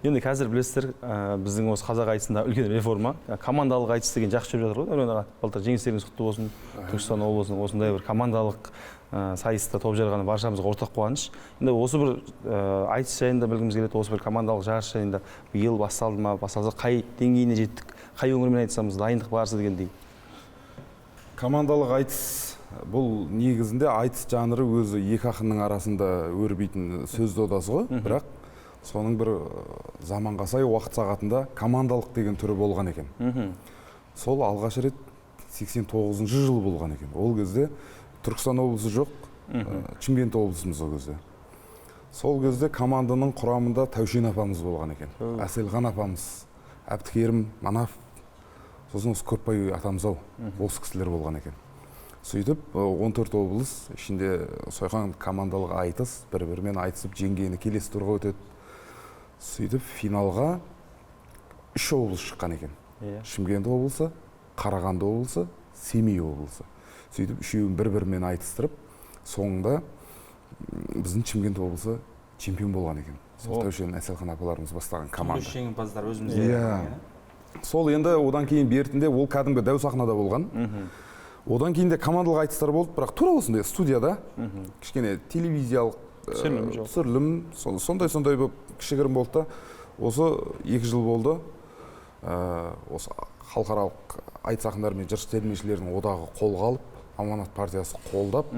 Енді қазір білесіздер, біздің осы қазақ айтысында үлкен реформа. Командалық айтыс деген жақсы жүріп жатыр ғой. Дәурен аға, былтыр жеңістеріңіз құтты болсын. Түркістан облысының осындай бір командалық сайыста топ жарғаны баршамызға ортақ қуаныш. Енді осы бір айтыс жайында білгіміз келеді. Осы бір командалық жарыс жайында биыл басталды ма, басталса қай деңгейіне жеттік, қай өңірмен айтсамыз дайындық барысы дегендей. Командалық айтыс бұл негізінде айтыс жанры өзі екі ақынның арасында өрбейтін сөз додасы ғой, бірақ соның бір заманға сай уақыт сағатында командалық деген түрі болған екен. Сол алғаш рет 89 жыл болған екен. Ол кезде Түркістан облысы жоқ, Шымкент облысымыз ол кезде. Сол кезде команданың құрамында Таушен апамыз болған екен. Әселхан апамыз, Әбдікерім, Манaf, сосын осы Көпбай атамыз-ау, осы кісілер болған екен. Сөйтіп 14 облыс ішінде сойқан командалық айтыс, бір-бірімен айтысып жеңгені келесі турға өтеді. Сөйтіп финалға 3 облыс шыққан екен. Шымкент облысы, Қарағанды облысы, Семей облысы. Сөйтіп үшеуін бір-бірімен айтыстырып, соңында біздің Шымкент облысы чемпион болған екен. Сол Таушен Әселхан апаларымыз бастаған команда. Түрлі жеңімпаздар өзімізде. Сол енді одан кейін бертінде ол кәдімгі дәу сахнада болған. Одан кейін де командалық айтыстар болды, бірақ тура осындай студияда кішкене телевизиялық түсірілім сондай болып кішігірім болды да, осы 2 жыл болды. Осы халықаралық айтыс ақындары мен жыршы термешілердің одағы қолға алып, Аманат партиясы қолдап,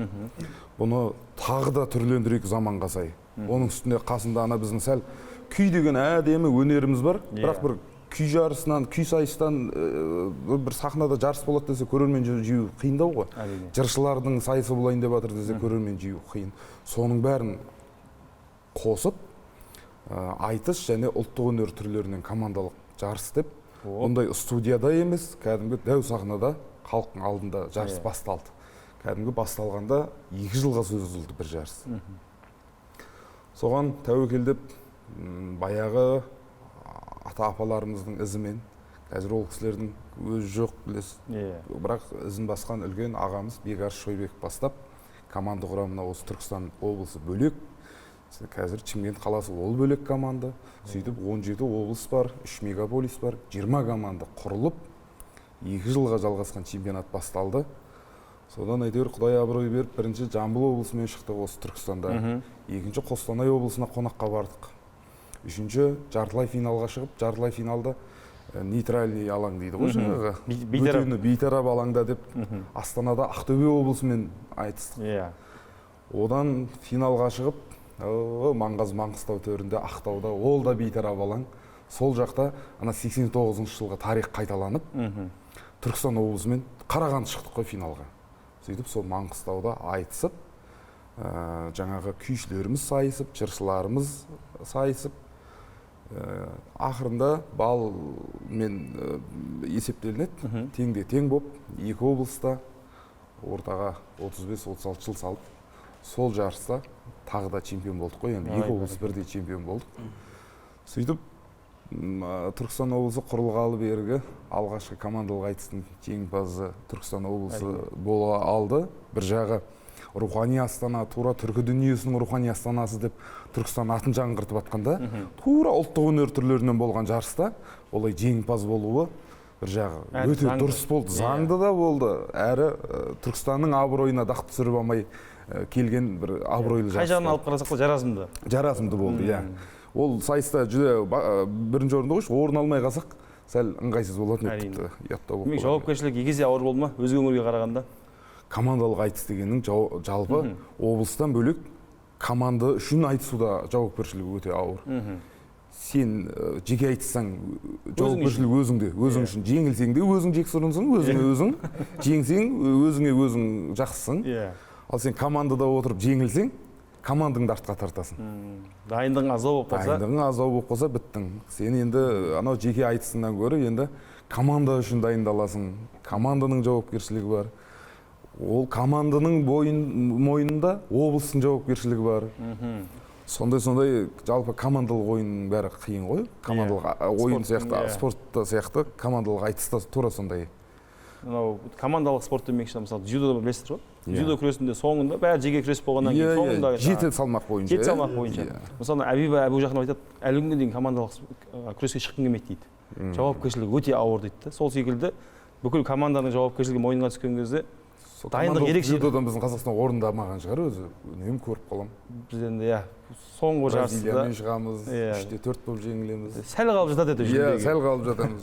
бұны тағы да түрлендірейік заманға сай. Оның үстінде қасында ана біздің сәл күй деген әдемі өнеріміз бар, бірақ бір күй жарысынан, күй сайыстан бір сахнада жарыс болады десе көрермен жию қиындау ғой. Жыршылардың сайысы болайын деп жатыр десе көрермен жию қиын. Соның бәрін қосып, айтыс және ұлттық өнер түрлерінен командалық жарыс деп, ондай студияда емес, кәдімгі дәу сахнада халықтың алдында жарыс басталды. Кәдімгі басталғанда 2 жылға созылды бір жарыс. Соған тәуекелдеп, баяғы ата-апаларымыздың ізімен, қазір ол кісілердің өзі жоқ білесіз. Бірақ ізін басқан үлкен ағамыз Бекарыс Шойбек бастап, команда құрамына осы Түркістан облысы бөлек, қазір Шымкент қаласы ол бөлек команда. Сөйтіп 17 облыс бар, 3 мегаполис бар, 20 команда құрылып, 2 жылға жалғасқан чемпионат басталды. Содан әйтеуір Құдай абырой беріп, бірінші Жамбыл облысымен шықты осы Түркістанда. Екінші Қостанай облысына қонаққа бардық. Үшінші жартылай финалға шығып, жартылай финалда нейтральный алаң дейді ғой жаңағы. Бейтарап алаңда деп Астанада Ақтөбе облысымен айтыстық. Одан финалға шығып, Маңғаз Маңғыстау төрінде Ақтауда, ол да бейтарап алаң. Сол жақта 89 жылғы тарих қайталанып, Түркістан облысымен Қарағанды шықтық қой финалға. Сөйтіп сол Маңғыстауда айтысып, жаңағы күйшілеріміз сайысып, жыршыларымыз сайысып, ақырында балмен есептелінеді, теңде тең боп, 2 облыста ортаға 35-36 жыл салып, сол жарыста тағы да чемпион болдық қой, енді 2 облыс бірдей чемпион болдық. Сөйтіп, Түркістан облысы құрылғалы бергі алғашқы командалық айтыстың жеңімпазы Түркістан облысы бола алды. Бір жағы рухани астана, тура түркі дүниесінің рухани астанасы деп Түркістан атын жаңғыртып атқанда, тура ұлттық өнер түрлерінен болған жарыста олай жеңімпаз болуы бір жағы өте дұрыс болды, заңды да болды. Әрі Түркістанның абыройына дақ түсіріп алмай келген бір абыройлы жарыс. Қай жағынан алып қарасақ та жарасымды. Жарасымды болды, иә. Ол сайыста бірінші орында қойшы, орын алмай қалсақ, сәл ыңғайсыз болатын еді. Жауапкершілік екі есе ауыр болды ма, өзге өңірге қарағанда? Командалық айтыс дегеннің жалпы облыстан бөлек команда үшін айтысуда жауапкершілігі өте ауыр. Сен жеке айтыссаң жауапкершілік өзіңде, өзің үшін. Жеңілсең де өзің жексұрынсың, өзіңе өзің. Жеңсең өзіңе өзің жақсысың. Ал сен командада отырып жеңілсең, командаңды артқа тартасың. Дайындығың аздау болып қалса? Дайындығың аздау болып қалса біттің. Сен енді анау жеке айтысынан гөрі енді команда үшін дайындаласың. Команданың жауапкершілігі бар. Ол команданың мойнында облыстың жауапкершілігі бар. Сондай жалпы командалық ойынның бәрі қиын ғой. Командалық ойын сияқты, спортта сияқты командалық айтыста тура сондай. Командалық спорт демекші, мысалы, дзюдода білесіздер ғой? Дзюдо күресінде соңында бәрі жеке күрес болғаннан кейін соңында 7 салмақ бойынша. 7 салмақ бойынша. Мысалы Әбиба Әбужаханов айтады, әлі күнге дейін командалық күреске шыққым келмейді дейді. Жауапкершілігі өте ауыр дейді. Сол секілді бүкіл команданың жауапкершілігі мойнына түскен кезде дайындық ерекше. Дзюдодан біздің Қазақстан орындамаған шығар өзі. Үнемі көріп қаламын. Біз енді соңғы жарысында Бразилиямен шығамыз, 3-те 4 болып жеңілеміз. Сәл қалып жатады еді жүлдеге. Сәл қалып жатамыз.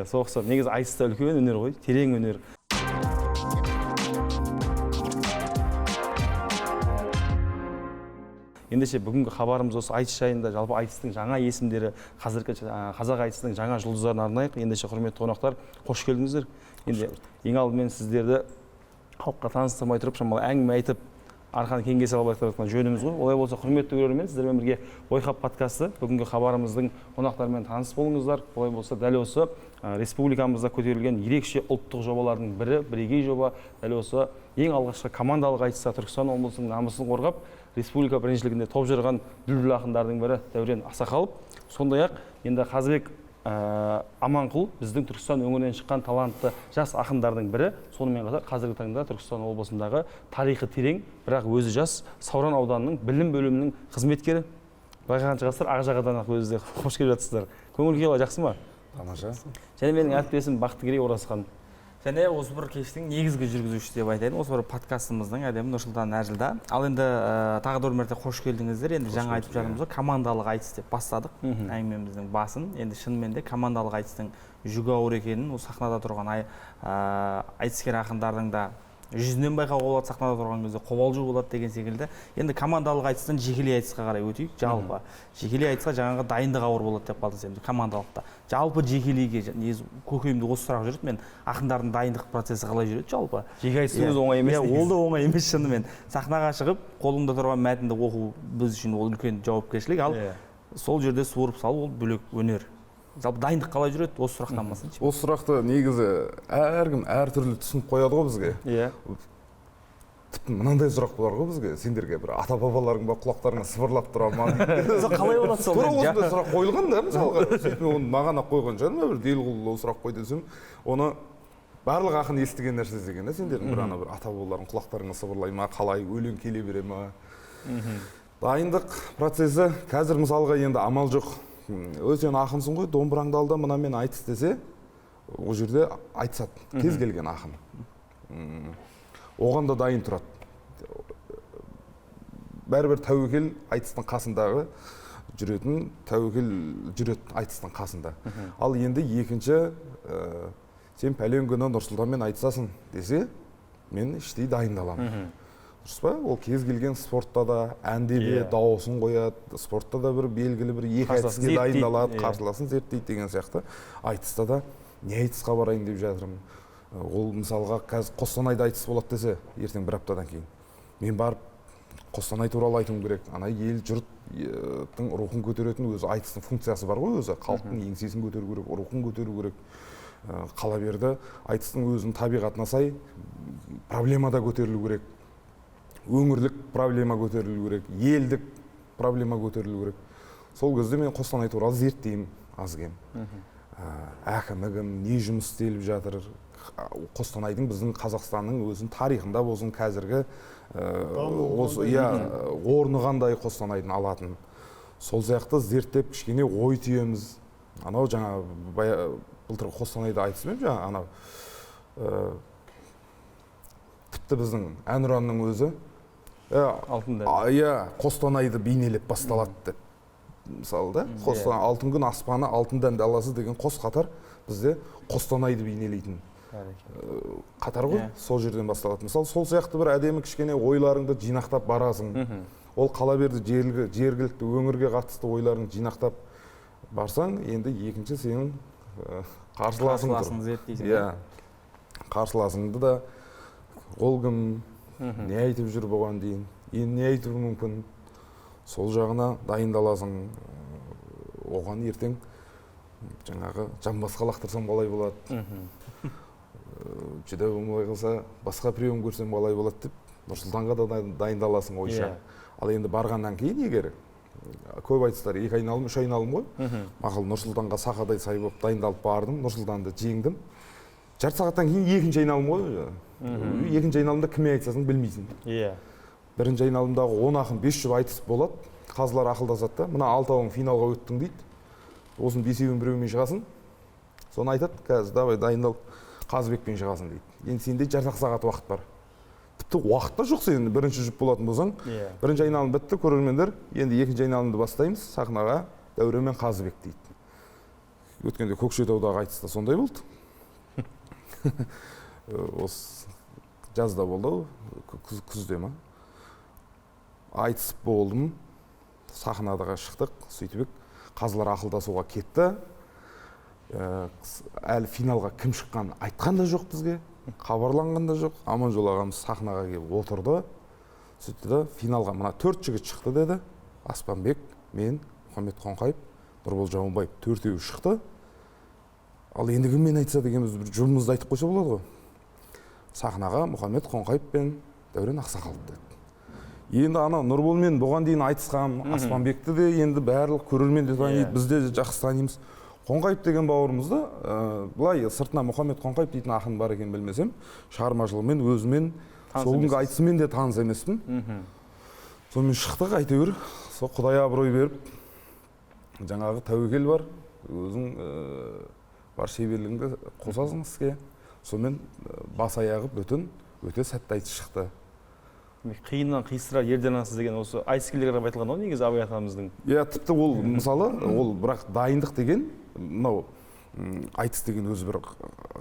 Соғыста негізі айтыста үлкен өнер ғой, терең өнер. Ендеше бүгінгі хабарымыз осы айтыс жайында, жалпы айтыстың жаңа есімдері, қазіргі қазақ айтысының жаңа жұлдыздарын арнайық. Ендеше құрметті қонақтар, қош келдіңіздер. Енді ең алдымен сіздерді халыққа таныстырмай тұрып, шамалы әңгіме айтып, арқаны кеңге салып айтқан жөніміз ғой. Олай болса, құрметті көрермен, сіздермен бірге Ойхап подкасты бүгінгі хабарымыздың қонақтарымен таныс болыңыздар. Олай болса, дәл осы республикамызда көтерілген ерекше ұлттық жобалардың бірі, бірегей жоба, дәл осы ең алғашқы командалық айтыста Түркістан облысының намысын қорғап, республика біріншілігінде топ жарған дүлдүл ақындардың бірі Дәурен Ақсақалов. Сондай-ақ енді Қазыбек Аманқұл біздің Түркістан өңірінен шыққан талантты жас ақындардың бірі. Сонымен қатар қазіргі таңда Түркістан облысындағы тарихы терең, бірақ өзі жас Сауран ауданының білім бөлімінің қызметкері. Байқаған шығарсыздар, Ақжағадан өзі қош келіп жатсыздар. Көңіл-күй қалай, жақсы ма? Тамаша. Және менің әріптесім Бақтыгерей Оразхан. Және осы бір кештің негізгі жүргізушісі деп айтайын. Осы бір подкастымыздың әдемі Нұрсұлтан Әжілда. Ал енді тағы да бір мәрте қош келдіңіздер. Енді жаңа айтып жатырмыз ғой, командалық айтыс деп бастадық әңгімеміздің басын. Енді шынымен де командалық айтыстың жүгі ауыр екенін, осы сахнада тұрған айтыскер ақындардың да жүзінен байқауға болады, сахнада тұрған кезде қобалжу болады деген секілді. Енді командалық айтыстан жекелей айтысқа қарай өтейік. Жалпы жекелей айтысқа жаңағы дайындық ауыр болады деп қалдыңыз енді командалықта. Жалпы жекелейге негізі көкейімде осы сұрақ жүреді. Мен ақындардың дайындық процесі қалай жүреді жалпы? Жеке айтысыңыз оңай емес. Ол да оңай емес шынымен. Сахнаға шығып, қолыңда тұрған мәтінді оқу біз үшін ол үлкен жауапкершілік. Ал сол жерде суырып салу ол бөлек өнер. Жалпы дайындық қалай жүреді? Осы сұрақтан бастайыншы. Осы сұрақты негізі әркім әртүрлі түсініп қояды ғой бізге. Тіпті мынандай сұрақ болар ғой бізге, сендерге бір ата-бабаларың ба құлақтарыңа сыбырлап тұра ма? Қалай болады сол? Тура осындай сұрақ қойылған да, мысалға. Сөйтіп оны маған қойған шығар, бір делғұл сұрақ қой десем, оны барлық ақын естіген нәрсе деген, сендердің бір ана бір ата-бабаларың құлақтарыңа сыбырлай ма, қалай өлең келе бере ма? Дайындық процесі қазір мысалға енді амал жоқ. Сен ақынсың ғой, домбыраңды алда мынамен айтыс десе, ол жерде айтысады, кез келген ақын. Оған да дайын тұрады. Бәрібір тәуекел айтыстың қасындағы жүретін, тәуекел жүреді айтыстың қасында. Ал енді екінші, сен пәлен күні Нұрсұлтанмен айтысасың десе, мен іштей дайындаламын. Дұрыс па? Ол кез келген спортта да, әнде де дауысын қояды, спортта да бір белгілі бір екі айтысқа дайындалады, қарсыласын зерттейді деген сияқты. Айтыста да не айтысқа барайын деп жатырмын. Ол мысалға қазір Қостанайда айтыс болады десе, ертең бір аптадан кейін. Мен барып Қостанай туралы айтуым керек. Ана ел жұрттың рухын көтеретін өзі айтыстың функциясы бар ғой өзі. Халықтың еңсесін көтеру керек, рухын көтеру керек. Қала берді айтыстың өзінің табиғатына сай проблема да көтерілу керек. Өңірлік проблема көтерілу керек, елдік проблема көтерілу керек. Сол кезде мен Қостанай туралы зерттеймін аз кем. Әкімі кім, не жұмыс істеліп жатыр, Қостанайдың біздің Қазақстанның өзінің тарихында болсын қазіргі орны қандай Қостанайдың алатын. Сол сияқты зерттеп кішкене ой түйеміз. Анау жаңа былтыр Қостанайда айтысымен жаңа анау тіпті біздің әнұранның өзі Қостанайды бейнелеп басталады деп. Мысалы да, алтын күн аспаны, алтын дәнді аласы деген қос қатар бізде Қостанайды бейнелейтін қатар ғой, сол жерден басталады. Мысалы, сол сияқты бір әдемі кішкене ойларыңды жинақтап барасың. Ол қала берді жергілікті өңірге қатысты ойларың жинақтап барсаң, енді екінші сенің қарсыласың тұр. Қарсыласыңды да ол кім, не айтып жүр бұған дейін, енді не айтуы мүмкін, сол жағына дайындаласың. Оған ертең жаңағы жамбасқа лақтырсам қалай болады, жүдә болмай қалса басқа прием көрсем қалай болады деп Нұрсұлтанға да дайындаласың ойша. Ал енді барғаннан кейін егер көп айтыстар 2 айналым, 3 айналым ғой, мақұл Нұрсұлтанға сақадай сай болып дайындалып бардым, Нұрсұлтанды жеңдім, жарты сағаттан кейін екінші айналым ғой. Екінші айналымда кіммен айтысасың білмейсің. Иә. Бірінші айналымдағы 10 ақын 5 жұп айтысып болады. Қазылар ақылдасады да, мына 6-ауың финалға өттің дейді. Осының 5-еуін біреумен шығасың. Соны айтады, қазір давай дайындал, Қазыбекпен шығасың дейді. Енді сенде жарты сағат уақыт бар. Тіпті уақыт та жоқ сен бірінші жұп болатын болсаң. Бірінші айналым бітті, көрермендер. Енді екінші айналымды бастаймыз. Сахнаға Дәурен мен Қазыбек дейді. Өткенде Көкшетаудағы айтыста сондай болды. Осы жазда болды, күзде ма? Айтысып болдым. Сахнаға шықтық, сөйтіп қазылар ақылдасуға кетті. Әлі финалға кім шыққан айтқан да жоқ бізге, хабарланған да жоқ. Аманжол ағамыз сахнаға келіп отырды. Сөйтті да финалға мына 4 жігіт шықты деді. Аспанбек, мен, Мұхаммед Қоңқайып, Нұрбол Жауынбаев 4-еуі шықты. Ал енді кіммен айтса дегеніміз бір жұмымызды айтып қойса болады ғой. Сахнаға Мұхаммед Қоңқайып пен Дәурен Ақсақалов деді. Енді ана Нұрболмен бұған дейін айтысқан, Аспанбекті де енді барлық көрермен де таниды, біз де жақсы танимыз. Қоңқайып деген бауырымызды, былай сыртына Мұхаммед Қоңқайып дейтін ақын бар екен білмесем, шығармашылығымен, өзімен, сол күнгі айтысымен де таныс емеспін. Сонымен шықтық, әйтеуір, сол Құдай абырой беріп, жаңағы тәуекел бар, өзің бар шеберлігіңді қосасың іске. Сонымен бас аяғы бүтін, өте сәтті айтыс шықты. Қиыннан қиыстыра ерденасыз деген осы айтыскерлерге қарап айтылған ғой негізі Абай атамыздың. Иә, тіпті ол мысалы, ол бірақ дайындық деген, мынау айтыс деген өзі бір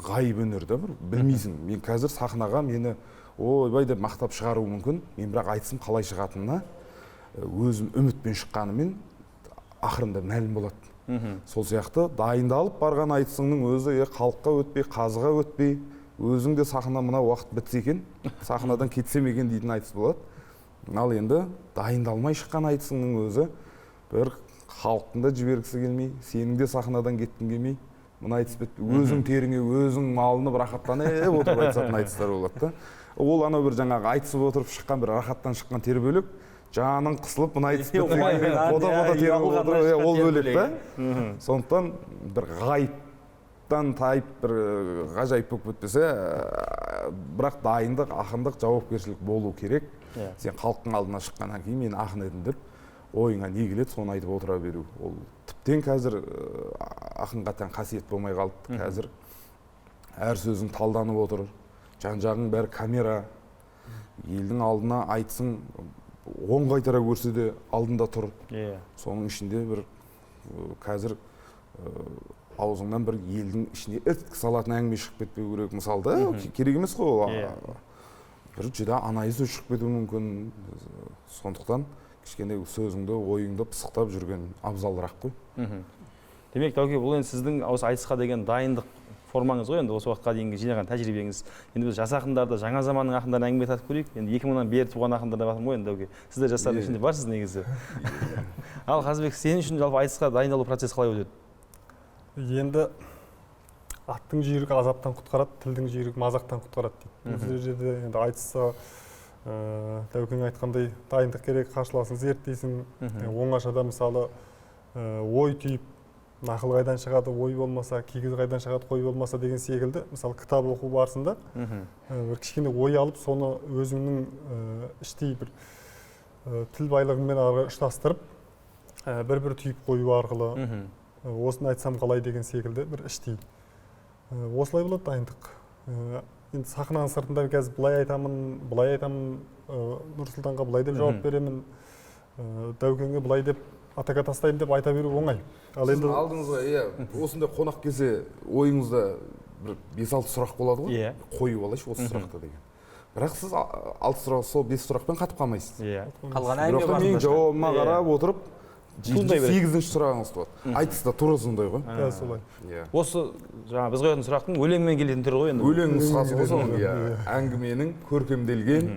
ғайып өнер да, бір білмейсің. Мен қазір сахнаға мені ойбай деп мақтап шығару мүмкін. Мен бірақ айтысым қалай шығатынына өзім үмітпен шыққанымен ақырында мәлім болады. Сол сияқты дайындалып барған айтысыңның өзі халыққа өтпей, қазыға өтпей, өзің де сахна мына уақыт бітсе екен, сахнадан кетсем екен дейтін айтыс болады. Ал енді дайындалмай шыққан айтысыңның өзі бір халықтың да жібергісі келмей, сенің де сахнадан кеткің келмей, мына айтыс бітті, өзің теріңе өзің малынып рахаттанып отырып айтысатын айтыстар болады да. Ол анау бір жаңағы айтысып отырып шыққан бір рахаттан шыққан тер бөлек, жаның қысылып мына айтыс бітті деген бода теріп отырып, ол бөлек та. Сондықтан бір ғайыптан тайып бір ғажайып болып бітпесе, бірақ дайындық, ақындық, жауапкершілік болу керек. Сен халықтың алдына шыққаннан кейін мен ақын едім деп ойыңа не келеді, соны айтып отыра беру. Ол тіптен қазір ақынға тән қасиет болмай қалды. Қазір әр сөзің талданып отыр, жан-жағың бәрі камера, елдің алдына айтсың, оң қайтара көрсе де алдында тұр. Соның ішінде бір қазір аузыңнан бір елдің ішіне ірткі салатын әңгіме шығып кетпеу керек. Мысалда керек емес қой, бір жүдә анайы сөз шығып кетуі мүмкін. Сондықтан кішкене сөзіңді, ойыңды пысықтап жүрген абзалырақ қой. Демек, Дәуке, бұл енді сіздің осы айтысқа деген дайындық формаңыз ғой, енді осы уақытқа дейінгі жинаған тәжірибеңіз. Енді біз жас ақындарды, жаңа заманның ақындарын әңгіме тартып көрейік. Енді 2000-нан бері туған ақындар да батырмын ғой, енді Дәуке. Сіздер жастардың ішінде барсыз негізі. Ал Қазыбек, сен үшін жалпы айтысқа дайындалу процесі қалай өтеді? Енді аттың жүйрігі азаптан құтқарады, тілдің жүйрігі мазақтан құтқарады дейді. Бұл жерде енді айтысқа Дәукең айтқандай дайындық керек, қарсыласын зерттейсің. Оңашада мысалы ой түйіп, нақыл қайдан шығады, ой болмаса, кигіз қайдан шығады, қой болмаса деген секілді. Мысалы кітап оқу барысында бір кішкене ой алып, соны өзіңнің іштей бір тіл байлығымен ары ұштастырып, бір түйіп қою арқылы осыны айтсам қалай деген секілді бір іштей. Осылай болады дайындық. Енді сахнаның сыртында қазір былай айтамын, Нұрсұлтанға былай деп жауап беремін, Дәукеңге былай деп атака тастаймын деп айта беру оңай. Ал енді алдыңызға осындай қонақ келсе ойыңызда бір 5-6 сұрақ болады ғой, қойып алайыншы осы сұрақты деген. Бірақ сіз 6 сұрақ, сол 5 сұрақпен қатып қалмайсыз. Қалған әңгіме бар. Мен жауабыма қарап отырып 8-ші сұрағыңыз туады. Айтыста тура сондай ғой. Солай. Осы жаңа біз қоятын сұрақтың өлеңмен келетін түрі ғой енді. Өлең нұсқасы ғой, әңгіменің көркемделген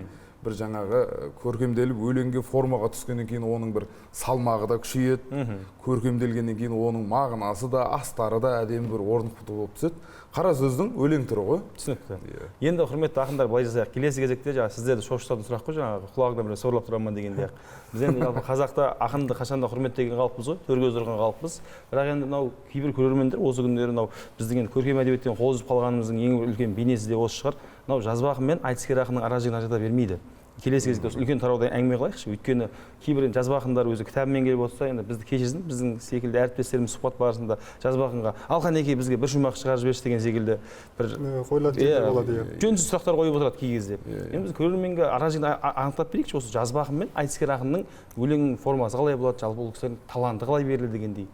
бір жаңағы көркемделіп өлеңге формаға түскеннен кейін оның бір салмағы да күшейеді, көркемделгеннен кейін оның мағынасы да астары да әдемі бір орнықты болып түседі. Қара сөздің өлең түрі ғой. Түсінікті. Енді құрметті ақындар, былай жасайық, келесі кезекте жаңағы сіздерді шошытатын сұрақ қой, жаңағы құлағыңда бір сорлап тұрамын дегендей ақ. Біз енді жалпы қазақта ақынды қашанда құрметтеген халықпыз ғой, төрге отырған халықпыз. Бірақ енді мынау кейбір көрермендер осы күндері мынау біздің енді көркем әдебиеттен қол үзіп қалғанымыздың ең үлкен бейнесі де осы шығар. Мынау жазба ақын мен айтыскер ақынның ара жігін ажырата бермейді. Келесі кезекте осы үлкен тарауда әңгіме қылайықшы. Өйткені кейбір жазба ақындар өзі кітабымен келіп отырса, енді бізді кешірсін, біздің секілді әріптестеріміз сұхбат барысында жазба ақынға Алқанеке бізге бір шумақ шығарып жіберші деген секілді бір қойылатын болады. Жөнсіз сұрақтар қойып отырады кей кезде. Енді біз көрерменге ара жігін анықтап берейікші, осы жазба ақын мен айтыскер ақынның өлең формасы қалай болады, жалпы ол кісілердің таланты қалай берілді дегендей.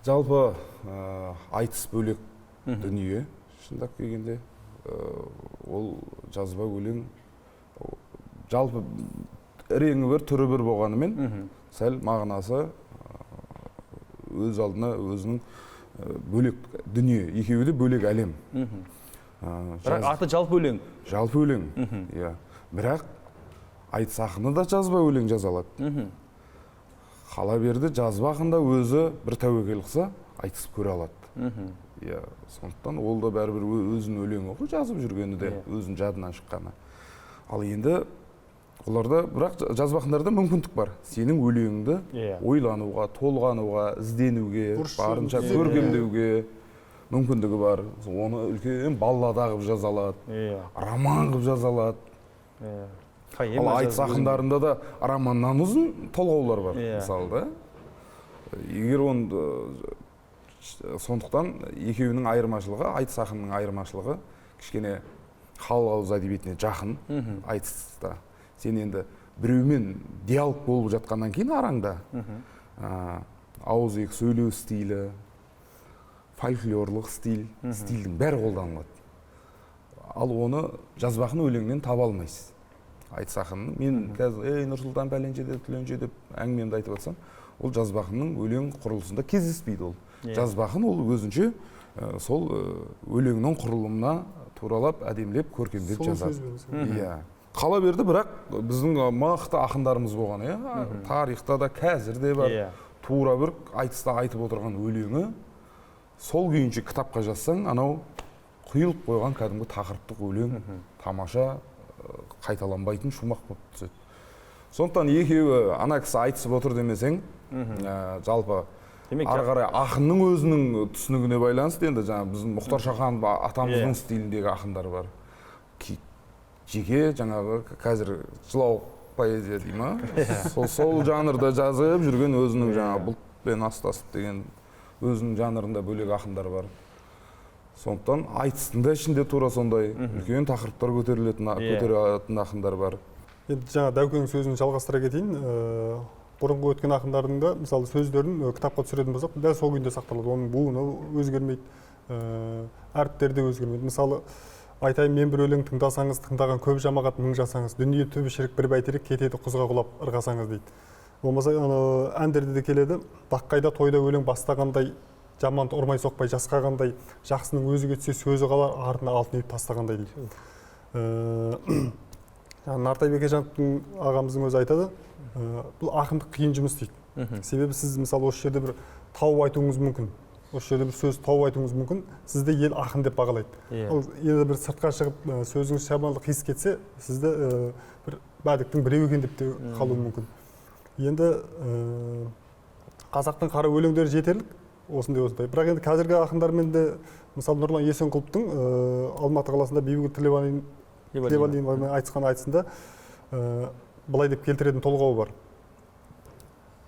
Жалпы айтыс бөлек дүние, шындап келгенде ол жазба өлең жалпы реңі бір, түрі бір болғанымен, сәл мағынасы өз алдына өзінің бөлек дүние, екеуі де бөлек әлем. Бірақ аты жалпы өлең. Жалпы өлең, иә. Бірақ айтыс ақыны да жазба өлең жаза алады. Қала берді жазба ақында өзі бір тәуекел қылса, айтысып көре алады. Иә, сондықтан ол да бәрібір өзінің өлеңі ғой, жазып жүргені де, өзінің жадынан шыққаны. Ал енді оларда, бірақ жазба ақындарда мүмкіндік бар. Сенің өлеңіңді ойлануға, толғануға, ізденуге, барынша көркемдеуге мүмкіндігі бар. Оны үлкен баллада қылып жаза алады, роман қылып жаза алады. Ал айтыс ақындарында да романнан ұзын толғаулар бар, мысалы да. Егер оны сондықтан екеуінің айырмашылығы, айтыс ақынның айырмашылығы кішкене халық ауыз әдебиетіне жақын айтыста. Сен енді біреумен диалог болып жатқаннан кейін араңда ауыз екі сөйлеу стилі, фольклорлық стильдің бәрі қолданылады. Ал оны жазба ақын өлеңнен таба алмайсыз. Айтыс ақынның, мен қазір Нұрсұлтан пәленше деп, түленше деп әңгімемді айтып жатсам, ол жазба ақынның өлең құрылысында кездеспейді ол. Жазба ақын ол өзінше сол өлеңнің құрылымына туралап, әдемілеп, көркемдеп жазады. Қала берді, бірақ біздің мықты ақындарымыз болған, тарихта да қазір де бар, тура бір айтыста айтып отырған өлеңі, сол күйінше кітапқа жазсаң, анау құйылып қойған кәдімгі тақырыптық өлең, тамаша, қайталанбайтын шумақ болып түседі. Сондықтан екеуі ана кісі айтысып отыр демесең, жалпы ары қарай ақынның өзінің түсінігіне байланысты, енді жаңа біздің Мұхтар Шаханов атамыздың стиліндегі ақындар бар. Жеке жаңағы қазір жылау поэзия дей ма? Сол жанрда жазып жүрген өзінің жаңа бұлтпен астасып деген өзінің жанрында бөлек ақындар бар. Сондықтан айтыстың да ішінде тура сондай үлкен тақырыптар көтерілетін ақындар бар. Енді жаңа Дәукеңнің сөзін жалғастыра кетейін. Бұрынғы өткен ақындардың да мысалы сөздерін кітапқа түсіретін болсақ, дәл сол күйінде сақталады. Оның буыны өзгермейді, әріптері де өзгермейді. Мысалы, айтайын, мен бір өлең тыңдасаңыз, тыңдаған көп жамағат мың жасаңыз, дүние түбі шірік бір бәйтерек, кетеді құзға құлап ырғасаңыз дейді. Болмаса әндерде де келеді, баққайда тойда өлең бастағандай, жаман ұрмай соқпай жасқағандай, жақсының өзі кетсе сөзі қалар, артына алтын үйіп тастағандай дейді. Нартай Бекежановтың ағамыздың өзі айтады, бұл ақындық қиын жұмыс дейді. Себебі сіз мысалы осы жерде бір тауып айтуыңыз мүмкін. Осы жерде бір сөз тауып айтуыңыз мүмкін, сізді ел ақын деп бағалайды. Ал енді бір сыртқа шығып сөзіңіз шабандық қиыс кетсе, сізді бір бәдіктің біреу екен деп те қалуы мүмкін. Енді қазақтың қара өлеңдері жетерлік, осындай. Бірақ енді қазіргі ақындармен де, мысалы Нұрлан Есенқұловтың Алматы қаласында Бибігүл Тілебалдин айтысқан айтысында былай деп келтіретін толғауы бар.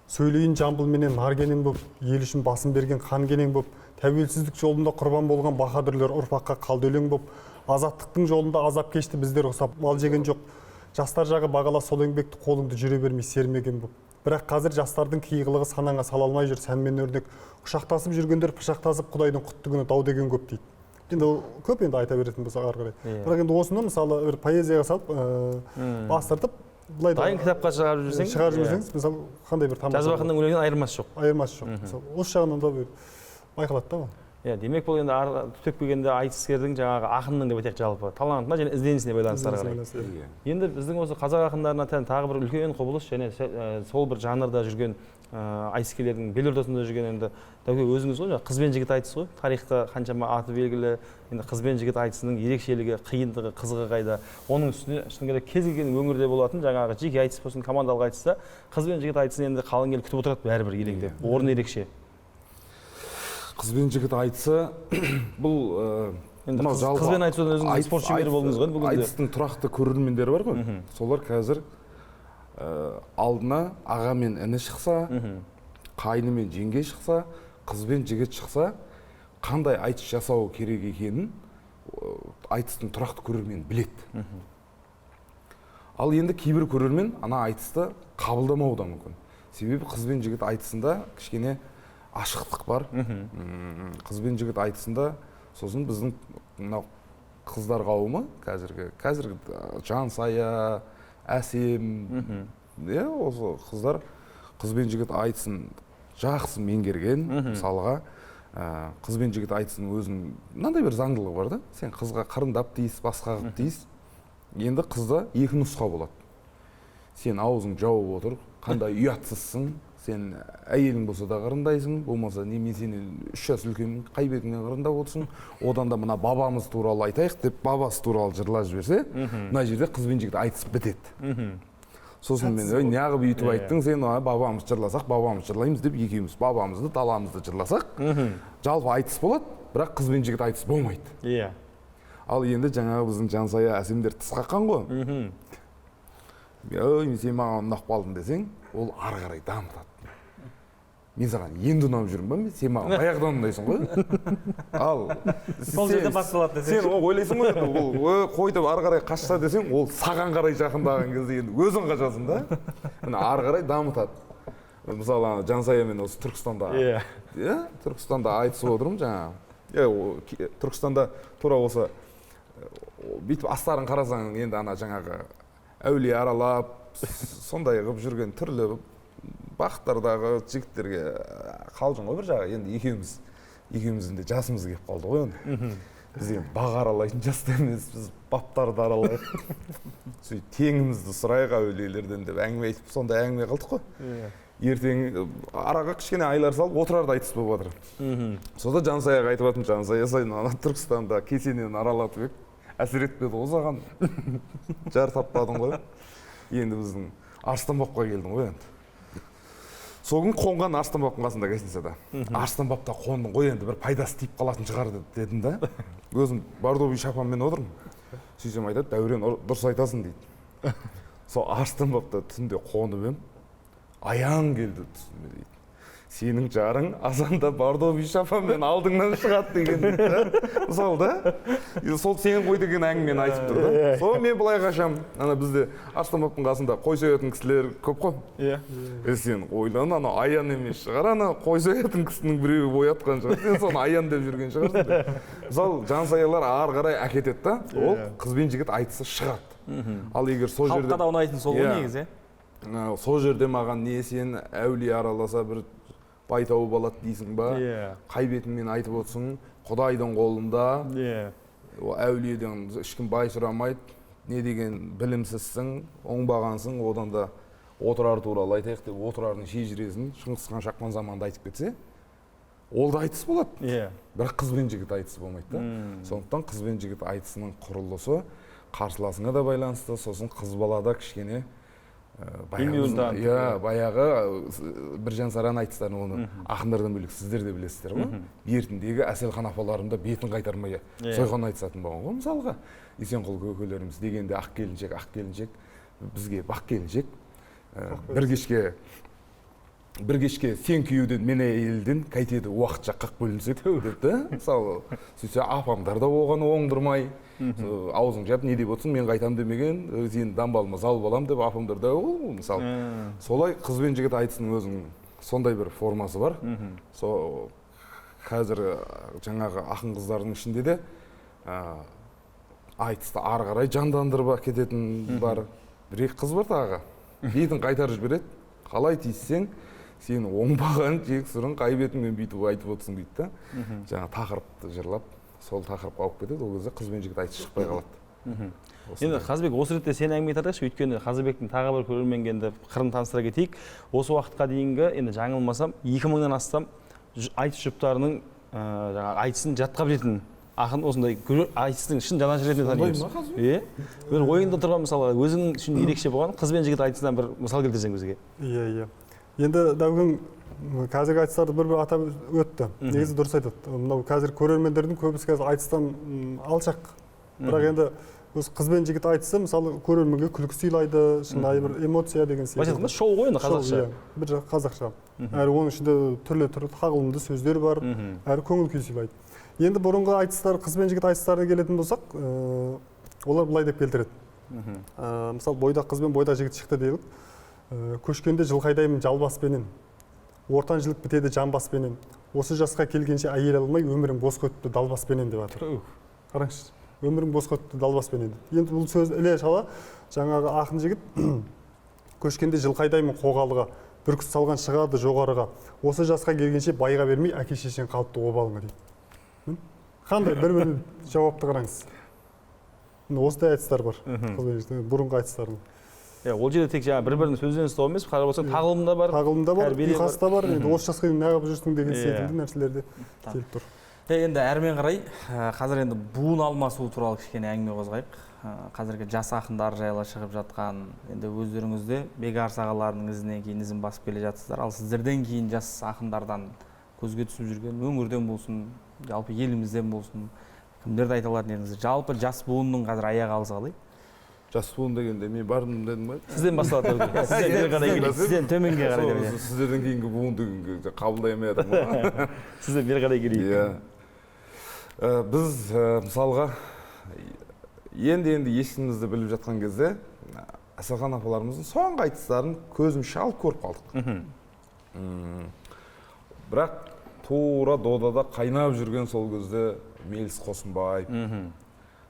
Сөйлейін жамбыл менен наргенен боп, ел үшін басын берген қан кенен боп, тәуелсіздік жолында құрбан болған баһадүрлер ұрпаққа қалды өлең боп, азаттықтың жолында азап кешті біздер ұқсап, мал жеген жоқ. Жастар жағы бағала сол еңбекті, қолыңды жүре бермей сермеген боп. Бірақ қазір жастардың киғылығы санаңа сала алмай жүр, сәнмен өрнек. Құшақтасып жүргендер пышақтасып, Құдайдың құтты күні дау деген көп дейді. Енді көп енді айта беретін болса ары қарай. Бірақ енді осыны мысалы бір поэзияға салып, бастыртып, дайын кітапқа шығарып жүрсеңіз, мысалы қандай бір тамаша. Жазба ақынның өлеңінен айырмасы жоқ. Айырмасы жоқ. Осы жағынан да байқалады да. демек бұл енді түптеп келгенде айтыскердің жаңағы ақынның деп айтайық жалпы талантына және ізденісіне байланысты ары қарай. Енді біздің осы қазақ ақындарына тән тағы бір үлкен құбылыс және сол бір жанрда жүрген айтыскерлердің бел ортасында жүрген енді Дәуке өзіңіз ғой, қыз бен жігіт айтысы ғой. Тарихта қаншама аты белгілі. Енді қыз бен жігіт айтысының ерекшелігі, қиындығы, қызығы қайда. Оның үстіне шыны керек кез келген өңірде болатын жаңағы жеке айтыс болсын, командалық айтыста қыз бен жігіт айтысын енді қалың ел күтіп отырады бәрібір елеңдеп. Орны ерекше. Қыз бен жігіт айтысы бұл енді қыз бен айтысынан өзіңіз спорт шебері болдыңыз ғой бүгінде. Айтыстың тұрақты көрермендері бар ғой. Солар қазір алдына аға мен іні шықса, қайны мен жеңге шықса, қыз бен жігіт шықса, қандай айтыс жасау керек екенін айтыстың тұрақты көрермен біледі. Ал енді кейбір көрермен ана айтысты қабылдамауы да мүмкін. Себебі қыз бен жігіт айтысында кішкене ашықтық бар. Қыз бен жігіт айтысында сосын біздің мынау қыздар қауымы қазіргі Жансая, Әсем, осы қыздар қыз бен жігіт айтысын жақсы меңгерген. Мысалға қыз бен жігіт айтысының өзінің мынандай бір заңдылығы бар да. Сен қызға қырындап дейсіз, басқа қылып дейсіз. Енді қызда екі нұсқа болады. Сен аузың жауып отыр, қандай ұятсызсың. Сен әйелің болса да қырындайсың, болмаса мен сенен 3 жас үлкенмін, қай бетіңнен қырындап отырсың. Одан да мына бабамыз туралы айтайық деп бабасы туралы жырлап жіберсе, мына жерде қыз бен жігіт айтысып бітеді. Сосын мен неғып үйтіп айттың, сен бабамыз жырласақ, бабамыз жырлаймыз деп екеуміз бабамызды, даламызды жырласақ, жалпы айтыс болады, бірақ қыз бен жігіт айтыс болмайды. Ал енді жаңағы біздің Жансая, Әсемдер тыс қаққан ғой. Сен маған ұнап қалдың десең, ол ары қарай дамытады. Мен саған енді ұнап жүрмін ба, сен маған баяғыдан ұнайсың ғой. Ал сол жерде басталады десең. Сен ойлайсың ғой, қойып ары қарай қашса десең, ол саған қарай жақындаған кезде енді өзің қашасың да. Міне ары қарай дамытады. Мысалы Жансая мен осы Түркістанда, Түркістанда айтысып отырмын жаңағы. Түркістанда тура осы бүйтіп астарын қарасаң, енді ана жаңағы әулие аралап, сондай қылып жүрген түрлі бақтардағы жігіттерге қалжың ғой бір жағы. Енді екеуміздің де жасымыз келіп қалды ғой енді. Біз енді бақ аралайтын жаста емес, біз баптарды аралайық. Сөйтіп теңімізді сұрайық әулиелерден деп әңгіме айтып, сондай әңгіме қылдық қой. Ертең араға кішкене айлар салып отырарды айтыс болып жатыр. Сонда Жансаяға айтып жатырмын, Жансая, сен ана Түркістанда кесенені аралатып ек, әсер етпеді ғой саған. Жар таппадың ғой. Енді біздің Арыстанбапқа келдің ғой енді. Сол күн қонған Арыстанбаптың қасында гостиницада. Арыстанбапта қондың ғой, енді бір пайдасы тиіп қалатын шығар дедім да. Өзім бордовый шапанмен отырмын. Сөйтсем айтады, Дәурен дұрыс айтасың дейді. Сол Арыстанбапта түнде қонып ем, аян келді түсіме дейді. Сенің жарың азанда бордовый шапанмен алдыңнан шығады деген. Мысалы да, сол сен ғой деген әңгімені айтып тұр да. Сол мен былай қашам, ана бізде Арыстанбаптың қасында қой соятын кісілер көп қой. Сен ойлан, ана аян емес шығар, ана қой соятын кісінің біреуі оятқан шығар. Сен соны аян деп жүрген шығарсың. Мысалы Жансаялар ары қарай әкетеді да, ол қыз бен жігіт айтысы шығады. Ал егер сол жерде халыққа да ұнайтын сол ғой негізі. Сол жерде маған не сен әулие араласа бір бай тауып алады дейсің ба? Қай бетіңмен айтып отырсың? Құдайдың қолында. Әулиеден ешкім бай сұрамайды. Не деген білімсізсің, оңбағансың, одан да отырар туралы айтайық деп отырардың шежіресін Шыңғыс хан шаққан заманда айтып кетсе, ол да айтыс болады. Бірақ қыз бен жігіт айтысы болмайды да. Сондықтан қыз бен жігіт айтысының құрылысы қарсыласыңа да байланысты, сосын қыз балада кішкене баяғы Біржан Саран айтыстарын, оны ақындардан бөлек сіздер де білесіздер ғой. Бертіндегі Әселхан апаларым да бетін қайтармай сойқан айтысатын болған ғой. Мысалға Есенқұл көкелеріміз дегенде ақ келіншек, бізге бақ келіншек, бір кешке сен күйеуден мен әйелден қайтеді уақытша қақ бөлінсек деді. Мысалы, сөйтсе апамдар да оған оңдырмай, аузың жап не деп отырсың, мен қайтам демеген, сен дамбалыма зал балам деп апамдар да мысалы. Солай қыз бен жігіт айтысының өзінің сондай бір формасы бар. Қазір жаңағы ақын қыздардың ішінде де айтысты ары қарай жандандырып кететін бар. Бір-екі қыз бар тағы. Бетін қайтарып жібереді. Қалай тиіссең, сені оңбаған жексұрын қай бетіңмен бүйтіп айтып отырсың дейді да. Жаңа тақырыпты жырлап, сол тақырыпқа алып кетеді, ол кезде қыз бен жігіт айтыс шықпай қалады. Енді Қазыбек, осы ретте сен әңгіме тартайықшы, өйткені Қазыбектің тағы бір көрерменге енді қырын таныстыра кетейік. Осы уақытқа дейінгі, енді жаңылмасам, 2000-нан астам айтыс жұптарының айтысын жаттап білетін ақын, осындай айтыстың шын жанашыр ретінде танимыз. Иә. Бір ойында тұрған мысалы өзің үшін ерекше болған қыз бен жігіт айтысынан бір мысал келтірсең бізге. Иә. Енді Дәукен қазіргі айтыстарды бір атап өтті. Негізі дұрыс айтады. Мынау қазір көрермендердің көбісі қазір айтыстан алшақ. Бірақ енді осы қыз бен жігіт айтысы мысалы көрерменге күлкі сыйлайды, шынайы бір эмоция деген сияқты. Былайша айтқанда шоу ғой енді қазақша. Бір жақ қазақша. Әрі оның ішінде түрлі тағылымды сөздер бар, әрі көңіл күй сыйлайды. Енді бұрынғы айтыстар, қыз бен жігіт айтыстарына келетін болсақ, олар былай деп келтіреді. Мысалы бойдақ қыз бен бойдақ жігіт шықты делік. Көшкенде жылқайдаймын жалбаспенен, ортан жілік бітеді жамбаспенен. Осы жасқа келгенше әйел алмай өмірім бос өтті далбаспенен деп жатыр. Қараңызшы. Өмірің бос өтті далбаспенен. Енді бұл сөз іле шала жаңағы ақын жігіт көшкенде жылқайдаймын қоғалыға, бүркіт салған шығады жоғарыға. Осы жасқа келгенше байға бермей әке шешең қалыпты обалыңа дейді. Қандай бір-бірін жауапты қараңыз. Осындай айтыстар бар. Бұрынғы айтыстардың. Ол жерде тек жаңа бір-бірінің сөзден ұстау емес, қарап отырсаң тағылымда бар. Тағылымда бар, ұйқаста бар. Осы жасқа дейін неғып жүрсің деген секілді нәрселерде келіп тұр. Енді әрмен қарай қазір енді буын алмасу туралы кішкене әңгіме қозғайық. Қазіргі жас ақындар жайлы шығып жатқан, енді өздеріңізде Бекарыс ағаларының ізінен кейін ізін басып келе жатсыздар. Ал сіздерден кейін жас ақындардан көзге түсіп жүрген, өңірден болсын, жалпы елімізден болсын, кімдерді айта алар едіңіз? Жалпы жас буынның қазір аяғы алыс қалай? Жас буын дегенде мен бардым дедім ба? Сізден басталады. Сізден төменге қарай деп. Сіздерден кейінгі буын дегенге қабылдай алмай жатырмын. Сізден бері қарай келейік. Біз мысалға енді есімізді біліп жатқан кезде Асылхан апаларымыздың соңғы айтыстарын көзім шалып көріп қалдық. Бірақ тура додада қайнап жүрген сол кезде Меліс Қосынбаев,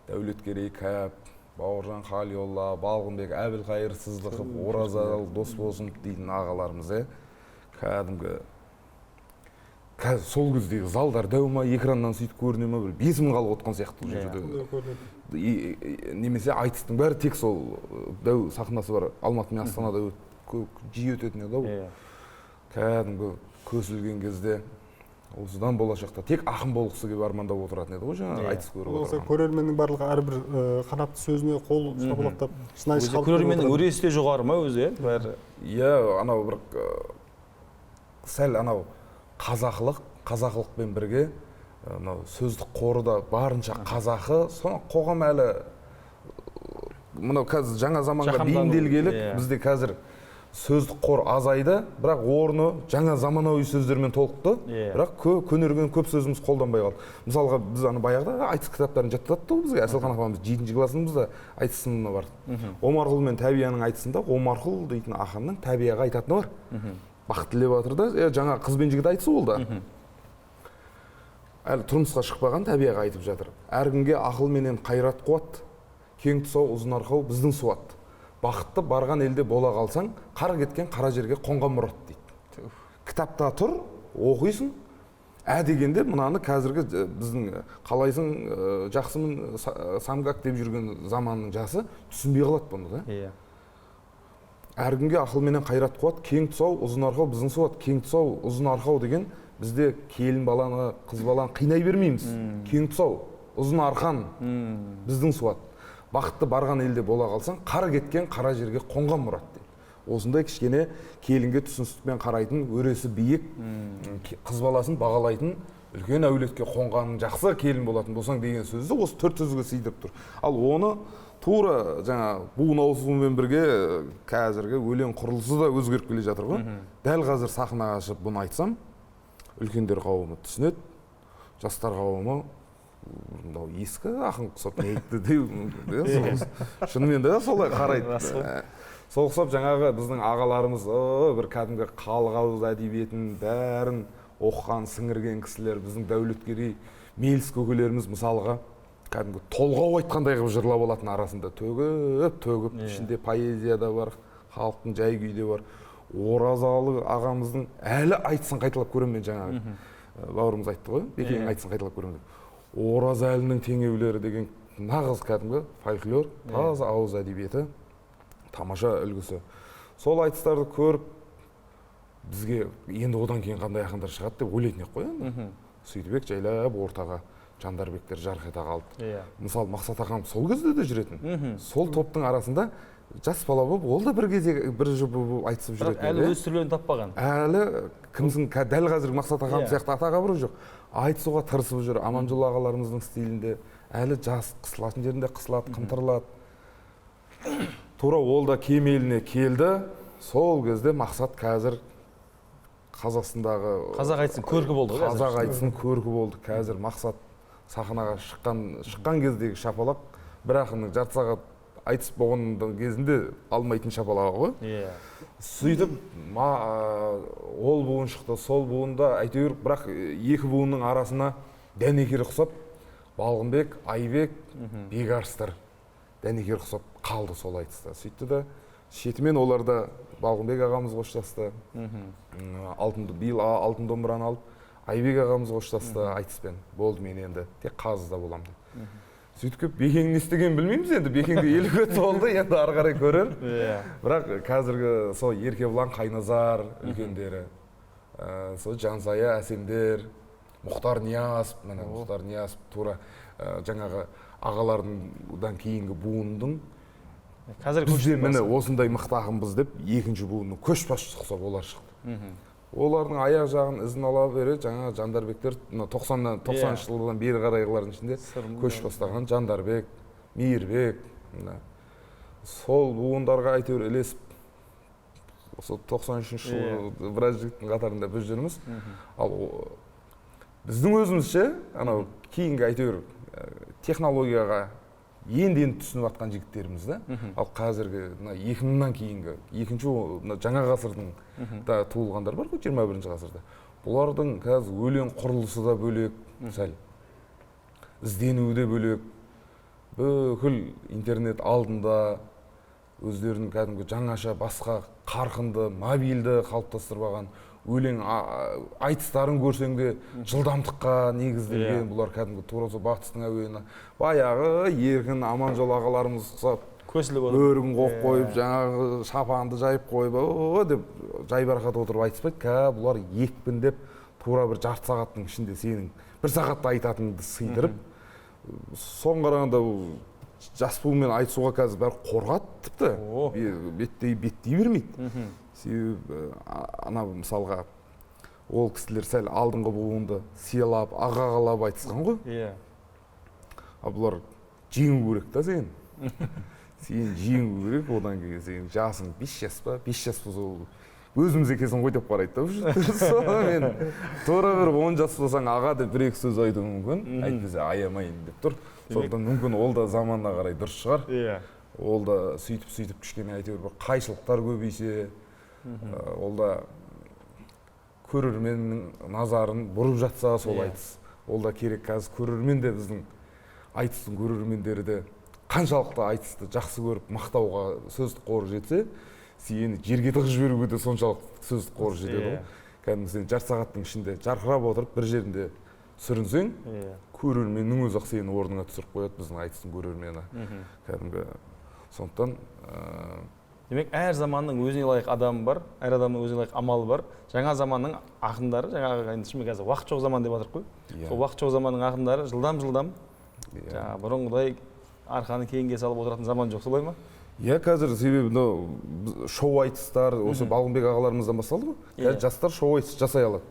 Дәулеткерей Кәп, Бауыржан Қалиолла, Балғынбек, Әбілқайыр Сыздықов, Оразалы Досболсынов дейтін ағаларымыз, кәдімгі сол кездегі залдар дәу ма, экраннан сөйтіп көріне ма, бір 5000 қалып отқан сияқты бұл жерде. Немесе айтыстың бәрі тек сол дәу сахнасы бар, Алматы мен Астанада жиі өтетін еді ғой. Кәдімгі көсілген кезде осыдан болашақта тек ақын болғысы келіп армандап отыратын еді ғой, жаңағы айтыс көріп отырған. Көрерменнің барлығы әрбір қанатты сөзіне қол шапалақтап, шынайы шығарып. Көрерменнің өресі де жоғары ма өзі, бәрі? Иә, анау бір сәл анау қазақылықпен бірге сөздік қоры да барынша қазақы, соны қоғам әлі мынау қазір жаңа заманға бейімделгелік, бізде қазір сөздік қор азайды, бірақ орны жаңа заманауи сөздермен толықты, бірақ көнерген көп сөзіміз қолданбай қалды. Мысалға біз баяғыда айтыс кітаптарын жаттатты ғой бізге, Асылхан апамыз 7-ші классымызда айтыс сыныбы бар. Омарқұл мен Тәбияның айтысында Омарқұл дейтін ақынның Тәбияға айтатыны бар. Бақыттылеп жатыр да, жаңа қыз бен жігіт айтысы ол да. Әлі тұрмысқа шықпаған Тәбияға айтып жатыр. Әр күнге ақыл менен қайрат қуат, кең тұсау ұзын арқау біздің суат. Бақытты барған елде бола қалсаң, қара кеткен қара жерге қонған мұрат дейді. Кітапта тұр, оқисың, дегенде мынаны қазіргі біздің қалайсың, жақсымын, самгак деп жүрген заманның жасы түсінбей қалады бұны да. Әр күнге ақыл менен қайрат қуат, кең тұсау ұзын арқау біздің суат. Кең тұсау ұзын арқау деген бізде келін баланы, қыз баланы қинай бермейміз. Кең тұсау ұзын арқан біздің суат. Бақытты барған елде бола қалсаң, қара кеткен қара жерге қонған мұрат дейді. Осындай кішкене келінге түсіністікпен қарайтын, өресі биік, қыз баласын бағалайтын, үлкен әулетке қонғаның жақсы келін болатын болсаң деген сөзді осы 4 сөзге сыйдырып тұр. Ал оны тура жаңа буын ауысуымен бірге қазіргі өлең құрылысы да өзгеріп келе жатыр ғой. Дәл қазір сахнаға шығып бұны айтсам, үлкендер қауымы түсінеді, жастар қауымы ескі ақын құсап не айтты деу, шынымен де солай қарайды. Сол құсап жаңағы біздің ағаларымыз бір кәдімгі халық ауыз әдебиетін бәрін оқыған, сіңірген кісілер, біздің Дәулеткерей, Меліс көкелеріміз мысалға кәдімгі толғау айтқандай қылып жырлап алатын арасында төгіп, ішінде поэзия да бар, халықтың жай күйі де бар. Оразалы ағамыздың әлі айтысын қайталап көремін мен жаңағы. Бауырымыз айтты ғой, Бекеңнің айтысын қайталап көремін деп. Оразалының теңеулері деген нағыз кәдімгі фольклор, таза ауыз әдебиеті, тамаша үлгісі. Сол айтыстарды көріп, бізге енді одан кейін қандай ақындар шығады деп ойлайтын ек қой енді. Сөйтіп жайлап ортаға Жандарбектер жарқ ете қалды. Мысалы Мақсат ағам сол кезде де жүретін. Сол топтың арасында жас бала болып, ол да бір кезде бір жұп болып айтысып жүретін. Әлі өз түрлерін таппаған. Әлі кімсің дәл қазір Мақсат ағам сияқты атаға бұры жоқ. Айтысуға тырысып жүр. Аманжол ағаларымыздың стилінде әлі жас, қысылатын жерінде қысылады, қымтырылады. Тура ол да кемеліне келді. Сол кезде Мақсат қазір Қазақстандағы Қазақ айтысын көркі болды. Қазақ айтысын көркі болды. Қазір Мақсат сахнаға шыққан кездегі шапалақ бір ақынның жарты сағат айтыс болған кезінде алмайтын шапалағы ғой. Сөйтіп ол буын шықты, сол буында әйтеуір бірақ екі буынның арасына дәнекер ұқсап Балғынбек, Айбек, Бекарыстар дәнекер ұқсап қалды сол айтыста. Сөйтті де шетімен оларда Балғынбек ағамыз қоштасты. Биыл алтын домбыраны алып, Айбек ағамыз қоштасты айтыспен. Болды, мен енді тек қазыда болам деп. Сөйтіп Бекең не істеген білмейміз енді. Бекеңде елігі толды, енді ары қарай көрер. Бірақ қазіргі сол Еркебұлан Қайназар үлкендері, сол Жансая әсемдер, Мұхтар Ниязов, міне Мұхтар Ниязов тура жаңағы ағалардан кейінгі буындың бізде міне осындай мықты ақынбыз деп екінші буынның көшбасшысы ұқсап олар шықты. Олардың аяқ жағын ізін ала бере жаңа Жандарбектер 90-шы жылдан бері қарайғылардың ішінде көш бастаған Жандарбек, Мейірбек, сол буындарға әйтеуір ілесіп осы 93-ші жылы біраз жігіттің қатарында біз жүрміз. Ал біздің өзімізше анау кейінгі әйтеуір технологияға енді түсініп жатқан жігіттеріміз да. Ал қазіргі 2000-нан кейінгі екінші жаңа ғасырдың да туылғандар бар ғой 21-ші ғасырда. Бұлардың қазір өлең құрылысы да бөлек, сәл ізденуі де бөлек. Бүкіл интернет алдында өздерінің кәдімгі жаңаша басқа қарқынды, мобильді қалыптастырып алған өлең айтыстарын көрсең де жылдамдыққа негізделген. Бұлар кәдімгі тура сол батыстың әуені. Баяғы еркін Аманжол ағаларымыз ұқсап өрігін қоқып қойып, жаңағы шапанды жайып қойып, деп жайбарақат отырып айтыспайды. Бұлар екпіндеп тура бір жарты сағаттың ішінде сенің бір сағатта айтатыныңды сыйдырып, соған қарағанда жас буынмен айтысуға қазір бәрі қорқады тіпті, беттей бермейді. Себебі ана мысалға ол кісілер сәл алдыңғы буынды сыйлап, ағалап айтысқан ғой. Бұлар жеңу керек та сен. Сен жеңу керек, одан кейін сен жасың 5 жас па, 5 жас болса өзіміз екенсің ғой деп қарайды да. Сонымен тура бір 10 жас болсаң аға деп бір-екі сөз айтуы мүмкін. Әйтпесе аямайын деп тұр. Сондықтан мүмкін ол да заманына қарай дұрыс шығар. Ол да сөйтіп кішкене әйтеуір бір қайшылықтар көбейсе, ол да көрерменнің назарын бұрып жатса сол айтыс. Ол да керек. Қазір көрермен де біздің айтыстың көрермендері де қаншалықты айтысты жақсы көріп мақтауға сөздік қоры жетсе, сені жерге тығып жіберуге де соншалықты сөздік қоры жетеді ғой. Кәдімгі сен жарты сағаттың ішінде жарқырап отырып бір жерінде сүрінсең, көрерменнің өзі-ақ сені орныңа түсіріп қояды, біздің айтыстың көрермені. Кәдімгі сондықтан демек, әр заманның өзіне лайық адамы бар, әр адамның өзіне лайық амалы бар. Жаңа заманның ақындары, жаңағы қазір уақыт жоқ заман деп жатырық қой. Сол уақыт жоқ заманның ақындары жылдам бұрынғыдай арқаны кейінге салып отыратын заман жоқ, солай ма? Қазір себебі шоу айтыстар, осы Балғынбек ағаларымыздан басталды ғой. Қазір жастар шоу айтыс жасай алады.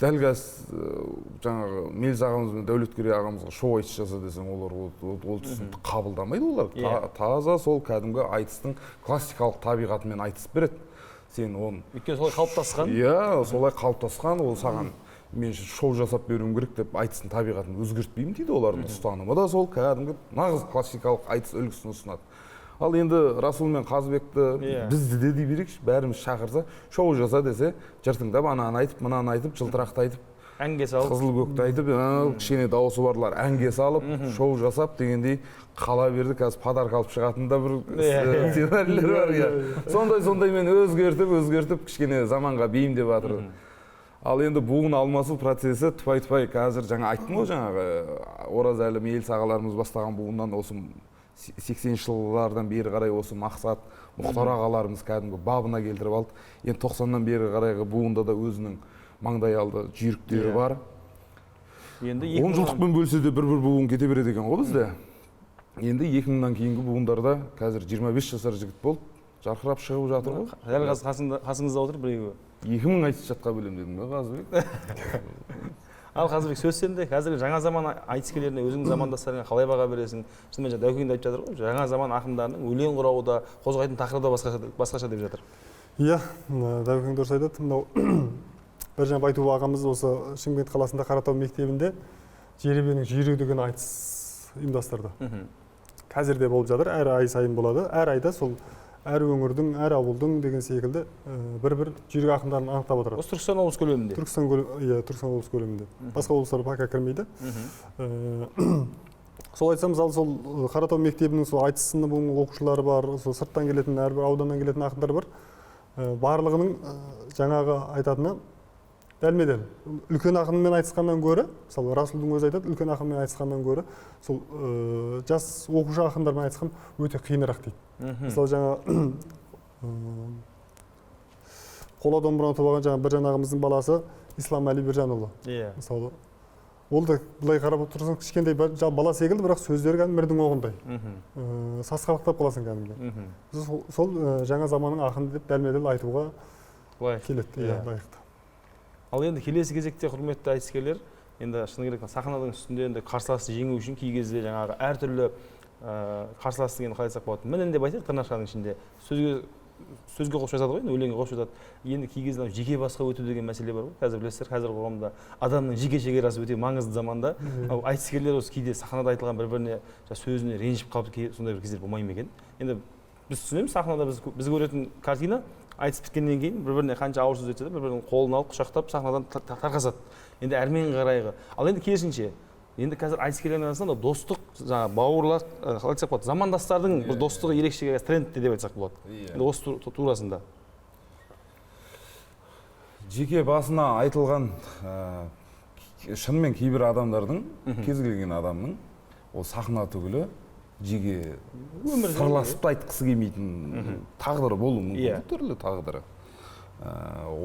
Дәл жаңағы Меліз ағамыз бен Дәулеткерей ағамызға шоу айтыс жаса десең, олар ол түсінікті қабылдамайды олар. Таза сол кәдімгі айтыстың классикалық табиғатымен айтысып береді. Сен оны... Өйткені солай қалыптасқан? Солай қалыптасқан, ол саған мен шоу жасап беруім керек деп айтыстың табиғатын өзгертпеймін дейді. Олардың ұстанымы да сол кәдімгі нағыз классикалық айтыс үлгісін ұсынады. Ал енді Расул мен Қазыбекті бізді де дей берейікші, бәріміз шақырса, шоу жаса десе, жыртыңдап ананы айтып, мынаны айтып, жылтырақты айтып, әнге салып қызыл көкті айтып кішкене дауысы барлар әнге салып шоу жасап дегендей қала берді. Қазір подарка алып шығатын да бір сценарийлер бар. Иә, сондаймен өзгертіп кішкене заманға бейімдеп жатыр. Ал енді буын алмасу процесі тупай қазір жаңа айттым ғой, жаңағы Оразәлі Мейілс ағаларымыз бастаған буыннан осы 80-ші жылдардан бері қарай осы Мақсат, Мұхтар ағаларымыз кәдімгі бабына келтіріп алды. Енді 90-нан бері қарайғы буында да өзінің маңдай алды жүйріктері бар. Енді 10 жылдықпен бөлсе де бір буын кете береді екен ғой бізде. Енді 2000-нан кейінгі буындарда қазір 25 жасар жігіт болып жарқырап шығып жатыр ғой. Дәл қасыңызда отыр біреуі. 2000 айтыс жатқа білем дедім ғой Қазыбек. Ал Қазыбек, сөз сенде. Қазіргі жаңа заман айтыскерлеріне өзіңнің замандастарыңа қалай баға бересің? Шынымен Дәукең де айтып жатыр ғой, жаңа заман ақындарының өлең құрауы да, қозғайтын тақырыбы да басқаша деп жатыр. Иә, Дәукең дұрыс айтады. Мынау Біржан Байтуов ағамыз осы Шымкент қаласында Қаратау мектебінде жеребенің жүйрігі деген айтыс ұйымдастырды. Қазір де болып жатыр, әр ай сайын болады. Әр айда сол әр өңірдің, әр ауылдың деген секілді бір жүйрік ақындарын анықтап отырады. Осы Түркістан облыс көлемінде? Түркістан облыс көлемінде. Басқа облыстар пока кірмейді. Сол айтсам, мысалы сол Қаратау мектебінің сол айтыс сыныбының оқушылары бар, сол сырттан келетін, әрбір ауданнан келетін ақындар бар. Барлығының жаңағы айтатыны дәлме-дәл. Үлкен ақынмен айтысқаннан гөрі, мысалы Расулдың өзі айтады, үлкен ақынмен айтысқаннан гөрі, сол жас оқушы ақындармен айтысқан өте қиынырақ дейді. Мысалы жаңа қола домбыраны тобаған жаңа Біржан ағамыздың баласы Ислам Әли Біржанұлы. Мысалы ол да былай қарап отырсаң кішкентай бала секілді, бірақ сөздері кәдімгі мірдің оғындай. Сасқалақтап қаласың кәдімгі. Сол жаңа заманның ақыны деп дәлме-дәл айтуға келеді. Лайықты. Ал енді келесі кезекте құрметті айтыскерлер, енді шыны керек сахнаның үстінде енді қарсыласты жеңу үшін кей кезде жаңағы әртүрлі қарсыластық енді қалай айтсақ болады, мінін деп айтайық тырнақшаның ішінде сөзге қосып жатады ғой, өлеңге қосып жатады. Енді кей кезде жеке басқа өту деген мәселе бар ғой. Қазір білесіздер, қазіргі қоғамда адамның жеке шекарасы өте маңызды заманда. Айтыскерлер осы кейде сахнада айтылған бір-біріне сөзіне ренжіп қалып сондай бір кездер болмай ма екен? Енді біз түсінеміз, сахнада біз көретін картина айтыс біткеннен кейін бір-біріне қанша ауыр сөз айтса да бір-бірінің қолын алып құшақтап сахнадан тарқасады. Енді әрмен қарайғы. Ал енді керісінше, енді қазір айтыскерлердің арасында достық, жаңағы бауырлар, қалай айтсақ болады, замандастардың бір достығы ерекше трендте деп айтсақ болады. Енді осы турасында. Жеке басына айтылған шынымен кейбір адамдардың, кез келген адамның ол сахна түгілі жеке сырласып айтқысы келмейтін тағдыры болуы мүмкін, түрлі тағдыры.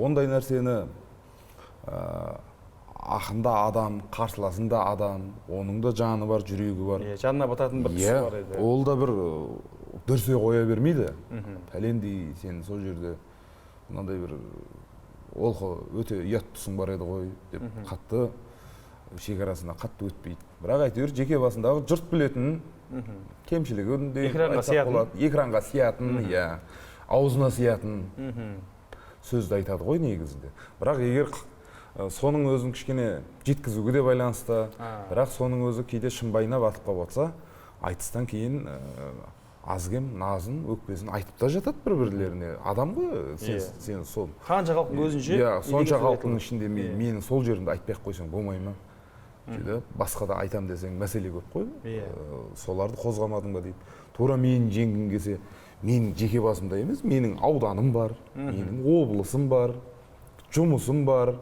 Ондай нәрсені ақында адам, қарсыласында адам, оның да жаны бар, жүрегі бар. Жанына бататын бір тұсы бар еді. Ол да бір дүрсе қоя бермейді. Пәлендей сен сол жерде мынандай бір ол өте ұят тұсың бар еді ғой деп қатты шекарасына қатты өтпейді. Бірақ әйтеуір жеке басындағы жұрт білетін кемшілігін де экранға сиятын, аузына сиятын сөзді айтады ғой негізінде. Бірақ егер соның өзін кішкене жеткізуге де байланысты, бірақ соның өзі кейде шымбайына батып қалып жатса, айтыстан кейін аз-кем назын, өкпесін айтып та жатады бір-бірлеріне. Адам ғой, сен сол. Қанша халықтың көзінше? Сонша халықтың ішінде менің сол жерімді айтпай қойсаң болмай ма? Басқа да айтам десең мәселе көп қой. Соларды қозғамадың ба дейді. Тура менің жеңгім келсе, менің жеке басымда емес, менің ауданым бар, менің облысым бар, жұмысым бар.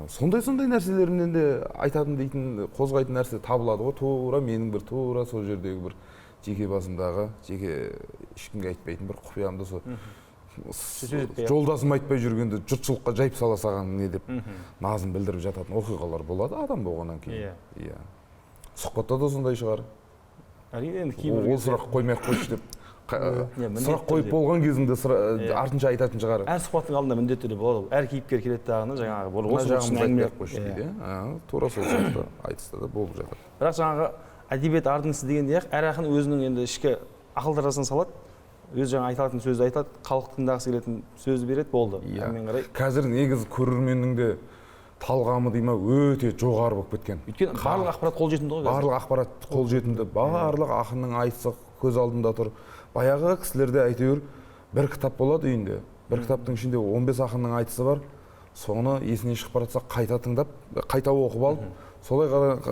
Сондай нәрселерімнен де айтатын дейтін, қозғайтын нәрсе табылады ғой. Тура менің бір тура сол жердегі бір жеке басымдағы, жеке ешкімге айтпайтын бір құпиямды сол жолдасым айтпай жүргенде жұртшылыққа жайып сала саған не деп назын білдіріп жататын оқиғалар болады адам болғаннан кейін. Сұхбатта да сондай шығар. Ол сұрақ қоймай-ақ қойшы деп сұрақ қойып болған кезінде артынша айтатын шығар. Әр сұхбаттың алдында міндетті түрде болады. Әр кейіпкер келеді дағыны жаңағы осы жағын айтпай-ақ қойшы дейді. Тура сол сияқты айтыста да болып жатыр. Бірақ жаңағы әдебиет ардың ісі дегенде әр ақын өзінің енді ішкі ақыл тарасын салады. Өз жаңа айтылатын сөзді айтады, халық тыңдағысы келетін сөзді береді, болды. Қазір негізі көрерменнің де талғамы дейма өте жоғары болып кеткен. Өйткені барлық ақпарат қолжетімді ғой. Барлық ақпарат қолжетімді, барлық ақынның айтысы көз алдында тұр. Баяғы кісілерде әйтеуір бір кітап болады үйінде. Бір кітаптың ішінде 15 ақынның айтысы бар. соны есіне шығып бара жатса қайта тыңдап, қайта оқып алып, солай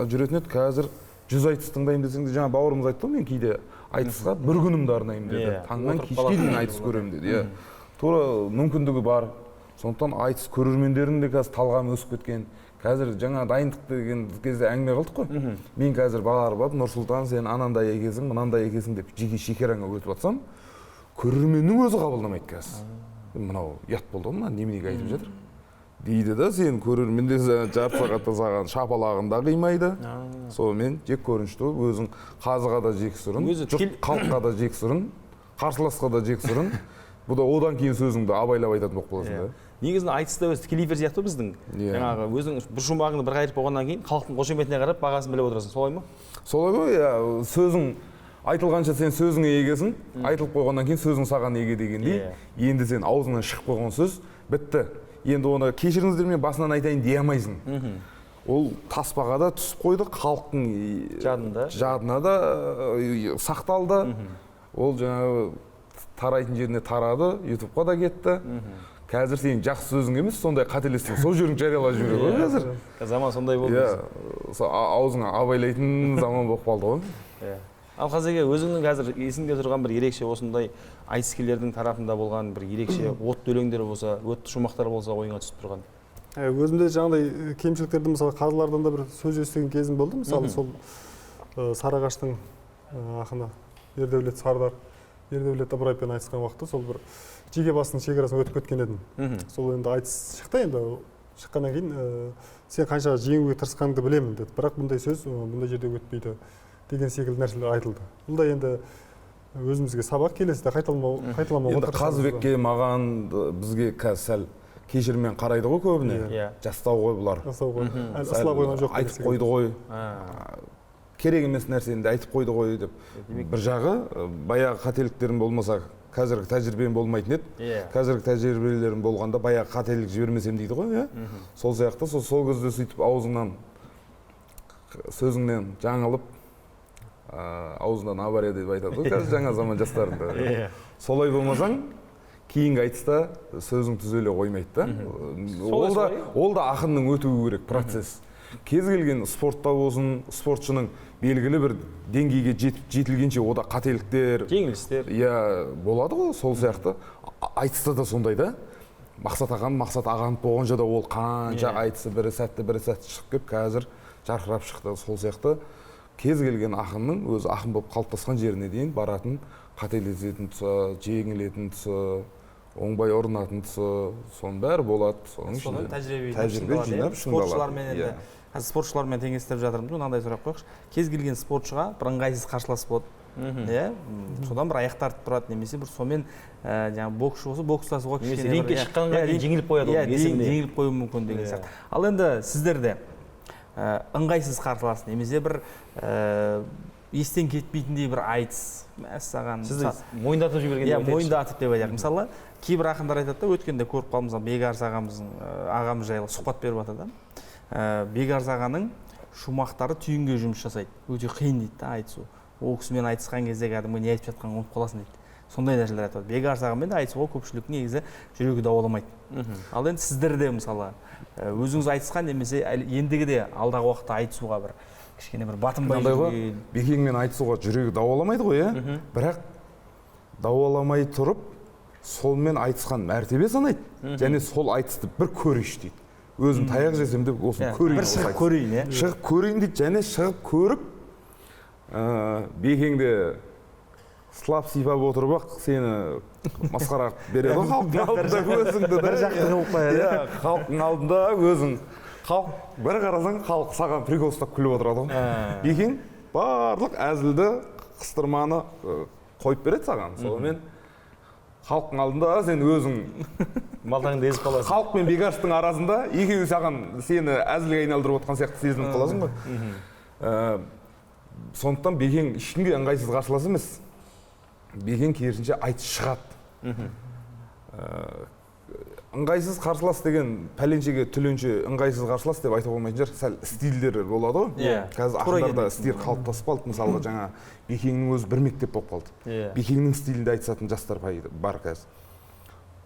жүретін еді. Қазір 100 айтыс тыңдаймын десең де, жаңа бауырымыз айтты ғой, мен кейде айтысқа бір күнімді арнаймын деді. Таңнан кешке дейін айтыс көремін деді. Тура мүмкіндігі бар. Сондықтан айтыс көрермендерінің де қазір талғамы өсіп кеткен. Қазір жаңа дайындық деген кезде әңгіме қылдық қой. Мен қазір барып, Нұрсұлтан, сен анандай екенсің, мынандай екенсің деп жеке шекераңа өтіп жатсам, көрерменнің өзі қабылдамайды қазір. Мынау ұят болды ма, неменеге айтып жатыр дейді да, сен көрерменде жарты сағатта саған шапалағында қимайды. Сонымен жек көрінішті, өзің қазыға да жексұрын, халыққа да жексұрын, қарсыласқа да жексұрын. Бұл да одан кейін сөзіңді абайлап айтатын болып қаласың да. Негізінде айтыста өзі тікелей эфир сияқты біздің. Жаңағы өзің бір шумағыңды бір қайырып болғаннан кейін халықтың қошеметіне қарап бағасын біліп отырасың, солай ма? Солай ғой, сөзің айтылғанша сен сөзіңе егесің, айтылып қойғаннан кейін сөзің саған еге дегендей. Енді сен аузыңнан шығып қойған сөз бітті. Енді оны кешіріңіздер, мен басынан айтайын дей алмайсың. Ол таспаға да түсіп қойды, халықтың жадына да сақталды. Ол жаңағы тарайтын жеріне тарады, ютубқа да кетті. Қазір сен жақсы сөзің емес, сондай қателестің, сол жерің жариялап жібереді ғой қазір. Заман сондай болды. Аузыңа абайлайтын заман болып қалды ғой. Ал қазірге өзіңнің қазір есіңде тұрған бір ерекше осындай айтыскерлердің тарапында болған бір ерекше отты өлеңдер болса, отты шумақтар болса ойыңа түсіп тұрған? Өзімде жаңағыдай кемшіліктерді мысалы қазылардан да бір сөз естіген кезім болды. Мысалы сол Сарыағаштың ақыны Ердәулет Сардар, Ердәулет Ыбырайпен айтысқан уақытта сол бір жеке басының шекарасын өтіп кеткен едім. Сол енді айтыс шықты, енді шыққаннан кейін сен қанша жеңуге тырысқаныңды білемін деді. Бірақ бұндай сөз бұндай жерде өтпейді деген секілді нәрселер айтылды. Бұл да енді өзімізге сабақ, келесіде қайталамауға тырысамыз. Енді Қазыбекке, маған, бізге қазір сәл кешіріммен қарайды ғой көбіне. Жастау ғой бұлар. Жастау ғой. Ысыла қойған жоқ. Айтып қойды ғой. Керек емес нәрсені де айтып қойды ғой деп. Бір жағы, баяғы қателіктерім болмаса, қазіргі тәжірибем болмайтын еді. Қазіргі тәжірибелерім болғанда баяғы қателік жібермесем дейді ғой. Сол сияқты, сол кезде сөйтіп аузыңнан, сөзіңнен жаңылып, аузынан авария деп айтады ғой қазір жаңа заман жастарында. Солай болмасаң, кейінгі айтыста сөзің түзеле қоймайды да. Ол да ақынның өтуі керек процесс. Кез келген спортта болсын, спортшының белгілі бір деңгейге жетілгенше ода қателіктер, жеңілістер болады ғой, сол сияқты. Айтыста да сондай да. Мақсат ағам болған жада ол қанша айтысы бірі сәтті шығып кеп, қазір жарқырап шықты. Сол сияқты кез келген ақынның өзі ақын болып қалыптасқан жеріне дейін баратын, қателесетін тұсы, жеңілетін тұсы, оңбай орнатын тұсы, соның бәрі болады. Соның тәжірибе жинап шыңдалады. Қазір спортшылармен теңестіріп жатырмыз, мынандай сұрақ қойықшы. Кез келген спортшыға бір ыңғайсыз қарсылас болады. Содан бір аяқ тартып тұрады, немесе бір сонымен боксшы болса, бокстасуға кішкене рингке шыққанға дейін жеңіліп қояды. Жеңіліп қою мүмкін деген сияқты. Ал енді сіздерде ыңғайсыз қарсылас, немесе бір естен кетпейтіндей бір айтыс, мәссаған. Сізді мойындатып жібергендей айтайықшы. Мойындатып деп айтайық. Мысалы, кейбір ақындар айтады да, өткенде көріп қалдым, Бекарыс ағамыз жайлы сұхбат беріп жатады. Бекарыс ағаның шумақтары түйінге жұмыс жасайды. Өте қиын дейді да айтысу. Ол кісімен айтысқан кезде кәдімгі не айтып жатқанын ұмытып қаласың дейді. Сондай нәрселер айтады. Бекарыс ағамен де айтысуға көпшілік негізі жүрегі дауаламайды. Ал енді сіздерде мысалы өзіңіз айтысқан немесе ендігі де алдағы уақытта айтысуға бір кішкене бір батынбай жүрген. Бекеңмен айтысуға жүрегі дауаламайды ғой, бірақ дауаламай тұрып, солмен айтысқан мәртебе санайды. Және сол айтысты бір көрейші дейді. Өзім таяқ жесем деп осыны көрейін. Бір шығып көрейін, шығып көрейін дейді, және шығып көріп, Бекеңде сылап сипап отырып ақ сені масқара береді ғой халықтың алдында өзіңді. Бір жақты қылып қояды. Халықтың алдында өзің. Бір қарасаң, халық саған прикол ұстап күліп отырады ғой. Бекең барлық әзілді, қыстырманы қойып береді саған. Сонымен халықтың алдында сен өзің малтаңды езіп қаласың. Халық пен Бекарыстың арасында екеуі саған сені әзілге айналдырып отқан сияқты сезініп қаласың ғой. Сондықтан Бекең ешкімге ыңғайсыз қарсылас емес. Бекең керісінше айтыс шығады. Ыңғайсыз қарсылас деген пәленшеге түленше ыңғайсыз қарсылас деп айтуға болмайтын шығар. Сәл стильдер болады ғой. Қазір ақындарда стиль қалыптасып қалды. Мысалға жаңа Бекеңнің өзі бір мектеп болып қалды. Бекеңнің стилінде айтысатын жастар бар қазір.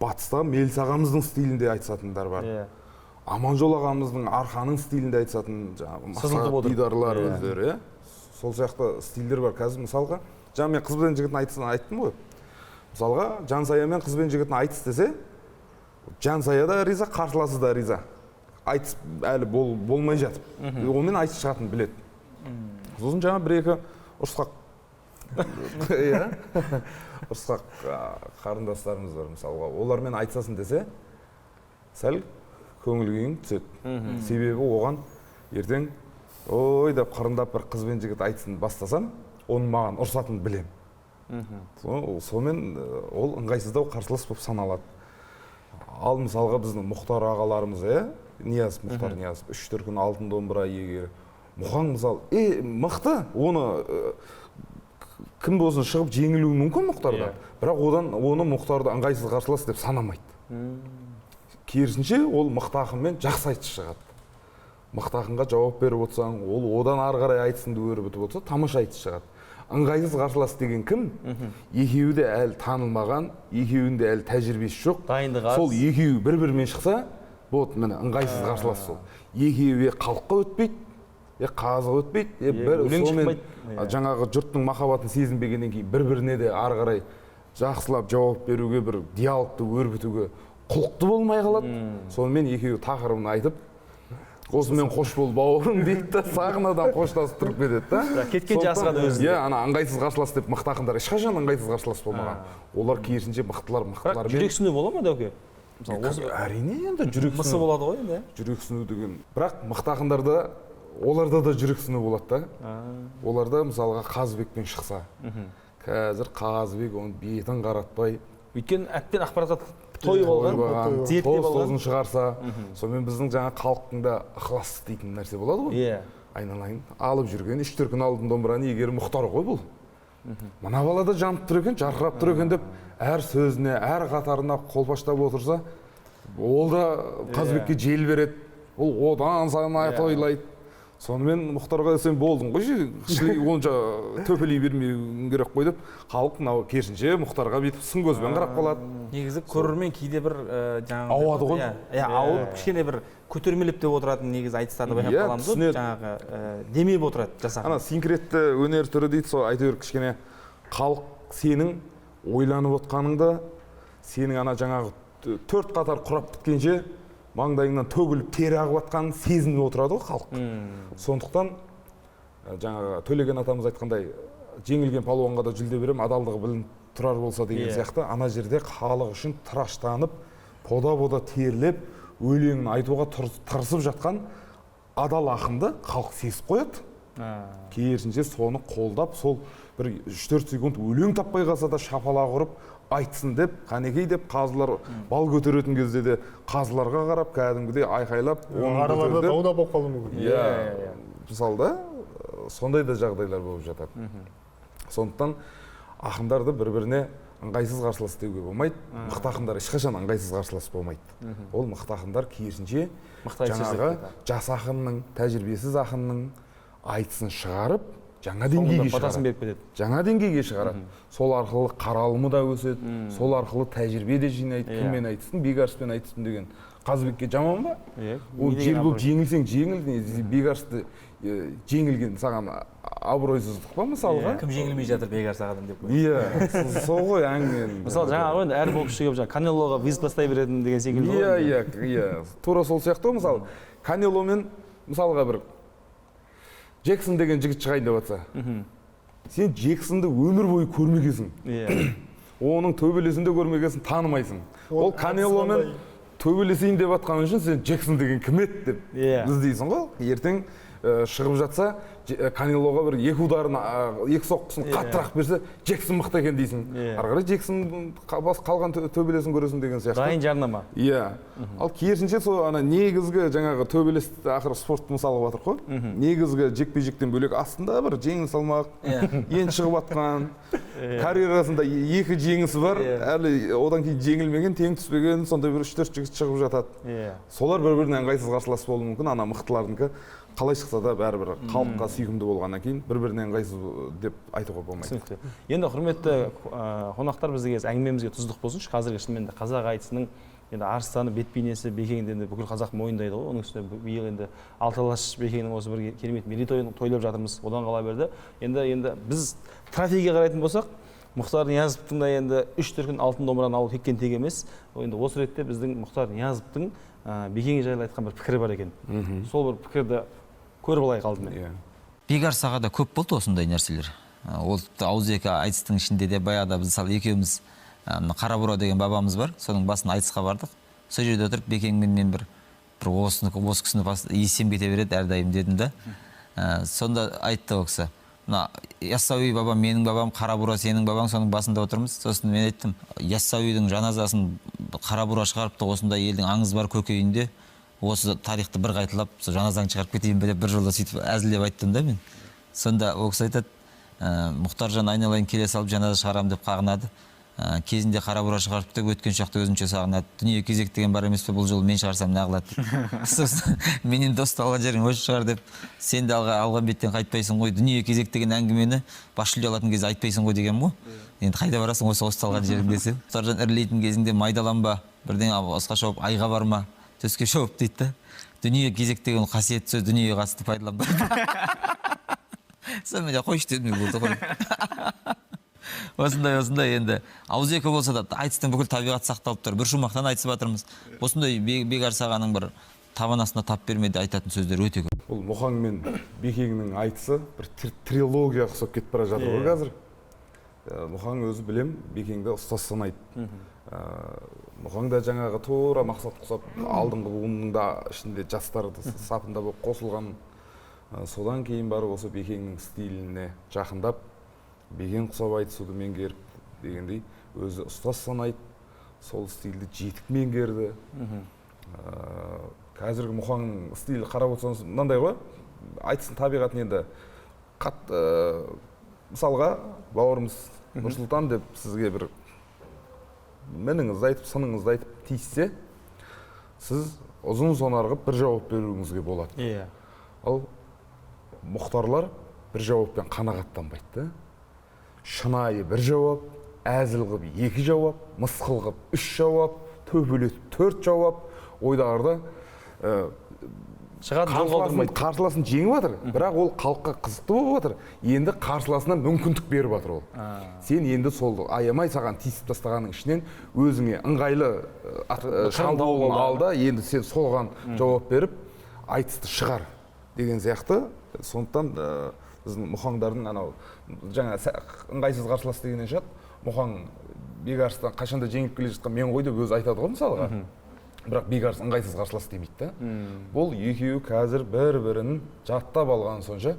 Батыста Меліс ағамыздың стилінде айтысатындар бар. Аманжол ағамыздың арқаның стилінде айтысатын жаңағы Масағат Дидарлар өздері, иә. Сол сияқты стильдер бар. Қазір мысалға, жаңа мен қыз бен жігіттің айтысын айттым ғой. Мысалға, Жансая мен қыз бен жігіттің айтыс десе, Жансая да риза, қарсыласы да риза. Айтыс әлі болмай жатып. Онымен айтыс шығатынын біледі. Сосын жаңа бір-екі ұрысқақ ұрысқақ қарындастарымыз бар мысалға. Олармен айтысасын десе, сәл көңіл күйің түседі. Себебі оған ертең ой деп қырындап бір қыз бен жігіт айтысын бастасам, оның маған ұрсатынын білем. Сонымен ол ыңғайсыздау қарсылас болып саналады. Ал мысалға біздің Мұхтар ағаларымыз, Нияз, Мұхтар Нияз, 3 дүркін алтын домбыра иегері. Мұхан мысалы, мықты, оны кім болсын шығып жеңілуі мүмкін Мұхтарда. Бірақ оны Мұхтарды ыңғайсыз қарсылас деп санамайды. Керісінше ол мықты ақынмен жақсы айтыс шығады. Мықты ақынға жауап беріп отырсаң, ол одан ары қарай айтысынды өрбітіп отырса, тамаша айтыс шығады. Ыңғайсыз қарсылас деген кім? Екеуі де әлі танылмаған, екеуінде әлі тәжірибесі жоқ. Сол екеуі бір-бірімен шықса, болады, міне ыңғайсыз қарсылас сол. Екеуі халыққа өтпейді, қазға өтпейді, сонымен жаңағы жұрттың махаббатын сезінбегеннен кейін бір-біріне де ары қарай жақсылап жауап беруге, бір диалогты өрбітуге құлықты болмай қалады. Сонымен екеуі тақырыбын айтып, осымен қош бол бауырым дейді да, сағынадан қоштасып тұрып кетеді да. Кеткенше асқан өзі. Ана ыңғайсыз қарсылас деп мықты ақындар ешқашан ыңғайсыз қарсылас болмаған. Олар керісінше мықтылар. Жүрексіну бола ма Дәуке? Әрине енді жүрексіну. Мысы болады ғой енді. Жүрексіну деген. Бірақ мықты ақындарда оларда да жүрексіну болады да. Оларда мысалға Қазыбекпен шықса. Қазір Қазыбек оның бетін қаратпай. Өйткені әттен ақпаратқа тойып алған, зерттеп алған шығарса, сонымен біздің жаңа халықтың да ықылас дейтін нәрсе болады ғой. Айналайын алып жүрген 3 дүркін алтын домбыраны иегері Мұхтар ғой бұл. Мына бала да жанып тұр екен, жарқырап тұр екен деп, әр сөзіне, әр қатарына қолпаштап отырса, ол да Қазыбекке жел береді. Ол одан сайын тойлайды. Сонымен Мұхтарға сен болдың ғой, онша төпелей бермеуің керек қой деп, халық керісінше Мұхтарға бүйтіп сын көзбен қарап қалады. Негізі көрермен кейде бір жаңағы ауады ғой. Ауып кішкене бір көтермелеп деп отыратын негізі айтыстарды байқап қаламыз ғой, жаңағы демеп отырады жасақ. Ана синкретті өнер түрі дейді, сол әйтеуір кішкене халық сенің ойланып отқаныңда, сенің ана жаңағы 4 қатар құрап біткенше маңдайыңнан төгіліп тері ағып жатқанын сезініп отырады ғой халық. Сондықтан жаңағы Төлеген атамыз айтқандай, жеңілген палуанға да жүлде берем, адалдығы білініп тұрар болса деген сияқты, ана жерде халық үшін тыраштанып, пода-пода терлеп, өлеңін айтуға тырысып жатқан адал ақынды халық сезіп қояды. Керісінше соны қолдап, сол бір 3-4 секунд өлең таппай қалса да шапалақ ұрып айтсын деп, қанекей деп, қазылар бал көтеретін кезде де қазыларға қарап, кәдімгідей айқайлап, араларда дауда болып қалуы мүмкін. Мысалда сондай да жағдайлар болып жатады. Сондықтан ақындарды бір-біріне ыңғайсыз қарсылас деуге болмайды. Мықты ақындар ешқашан ыңғайсыз қарсылас болмайды. Ол мықты ақындар керісінше жаңағы жас ақынның, тәжірибесіз ақынның айтысын шығарып, жаңа деңгейге шығарады. Жаңа деңгейге шығарады. Сол арқылы қаралымы да өседі, сол арқылы тәжірибе де жинайды. Кіммен айтысын, Бекарыспен айтысын деген. Қазыбекке жаман ба? Ол жеңілсең жеңіл, Бекарысты жеңілген саған абыройсыздық па мысалға? Кім жеңілмей жатыр Бекарыс ағадан деп қой. Сол ғой әңгімен. Мысалы жаңағы әр боксшы келіп Канелоға визит бастай беретін деген секілді ғой. Тура сол сияқты ғой, мысалы Канеломен мысалға бір Джексон деген жігіт шығайын деп жатса, сен Джексонды өмір бойы көрмегесің. Оның төбелесін де көрмегесің, танымайсың. Ол Канеломен төбелесейін деп жатқан үшін сен Джексон деген кім еді деп іздейсің ғой. Ертең шығып жатса, Канелоға бір 2 ударын, 2 соққысын қаттырақ берсе, Джексон мықты екен дейсің. Ары қарай Джексон қалған төбелесін көресің деген сияқты. Дайын жарнама. Ал керісінше сол ана негізгі жаңағы төбелесті ақыры спорт мысалға батыр қой. Негізгі жекпе-жектен бөлек астында бір жеңіл салмақ, енді шығып жатқан, карьерасында 2 жеңісі бар, әлі одан кейін жеңілмеген, тең түспеген, сондай бір 3-4 жігіт шығып жатады. Солар бір-біріне ыңғайсыз қарсылас болуы мүмкін, ана мықтылардікі қалай шықса да бәрібір халыққа сүйкімді болғаннан кейін бір-біріне ыңғайсыз деп айтуға болмайды. Енді құрметті қонақтар, бізде әңгімемізге тұздық болсыншы. Қазіргі шынымен де қазақ айтысының енді арыстаны бет бейнесі Бекеңді енді бүкіл қазақ мойындайды ғой. Оның үстіне биыл енді алты алаш Бекеңнің осы бір керемет мерейтойын тойлап жатырмыз. Одан қала берді. Енді біз трофейге қарайтын болсақ, Мұхтар Ниязовтың да енді 3 дүркін алтын домбыраны алып кеткен тек емес. Енді осы ретте біздің Мұхтар Ниязовтың Бекең жайлы айтқан бір пікірі бар екен. Сол бір пікірді көріп алайық алдымен. Бекарсаға да көп болды осындай нәрселер. Ол ауызекі айтыстың ішінде де баяғыда біз мысалы екеуміз Қарабура деген бабамыз бар, соның басын айтысқа бардық. Сол жерде отырып Бекеңмен мен бір осы кісіні есем кете береді әрдайым дедім да. Сонда айтты ол кісі. Мына Яссауи бабам менің бабам, Қарабура сенің бабаң, соның басында отырмыз. Сосын мен айттым, Яссауидің жаназасын Қарабура шығарыпты, осындай елдің аңыз бар көкейінде. Осы тарихты бір қайталап, жаназаң шығарып кетейін бе деп бір жолда сөйтіп әзілдеп айттым да мен. Сонда ол кісі айтады, Мұхтаржан айналайын келе салып жаназа шығарам деп қағынады. Кезінде Қарабура шығарыпты, өткен шақты өзінше сағынады. Дүние кезек деген бар емес пе, бұл жолы мен шығарсам не қылады. Сосын менен досты алған жерің осы шығар деп, сен де алған беттен қайтпайсың ғой, дүние кезек деген әңгімені бас жүлде алатын кезде айтпайсың ғой деген ғой. Енді қайда барасың осы алған жерің десе. Мұхтаржан ірілейтін кезіңде майдаланба, бірден асқа шауып айға барма, төске шауып дейді да. Дүние кезек деген қасиетті сөз, дүниеге қатысты пайдаланбайды. Сонымен қойшы дедім болды ғой. Осындай енді ауызекі болса да айтыстың бүкіл табиғат сақталып тұр. Бір шумақтан айтысып жатырмыз. Осындай Бекарсағаның бір табанасына тап бермейді айтатын сөздер өте көп. Бұл Мұхаң мен Бекеңнің айтысы бір трилогия ұқсап кетіп бара жатыр ғой қазір. Мұхаң өзі білем, Бекеңді ұстаз санайды. Мұхаң да жаңағы тура мақсат құсап алдыңғы буынның да ішінде жастарды сапында болып қосылған. Содан кейін барып осы Бекеңнің стиліне жақындап, Бекең құсап айтысуды меңгеріп дегендей өзі ұстаз санайды, сол стилді жетік меңгерді. Қазіргі Мұхаңның стилі қарап отырсаңыз мынандай ғой, айтыстың табиғатын енді мысалға бауырымыз Нұрсұлтан деп сізге бір мініңізді айтып, сыныңызды айтып тиіссе, сіз ұзын сонар қылып бір жауап беруіңізге болады. Ал Мұхтарлар бір жауаппен қанағаттанбайды. Шынайы бір жауап, әзіл қылып 2 жауап, мысқыл қылып 3 жауап, төпелетіп 4 жауап, ойдағарда қарсыласын жеңіп жатыр, бірақ ол халыққа қызықты болып жатыр. Енді қарсыласына мүмкіндік беріп жатыр ол. Сен енді сол аямай саған тиісіп тастағанның ішінен өзіңе ыңғайлы шалдауын алда, енді сен солған жауап беріп, айтысты шығар деген сияқты. Сондықтан біздің Мұхаңдардың анау жаңа ыңғайсыз қарсылас дегеннен шығады. Мұхаң Бекарыстан қашанда жеңіп келе жатқан мен ғой деп өзі айтады ғой мысалға. Бірақ Бекарыс ыңғайсыз қарсылас демейді да. Бұл екеуі қазір бір-бірін жаттап алған сонша,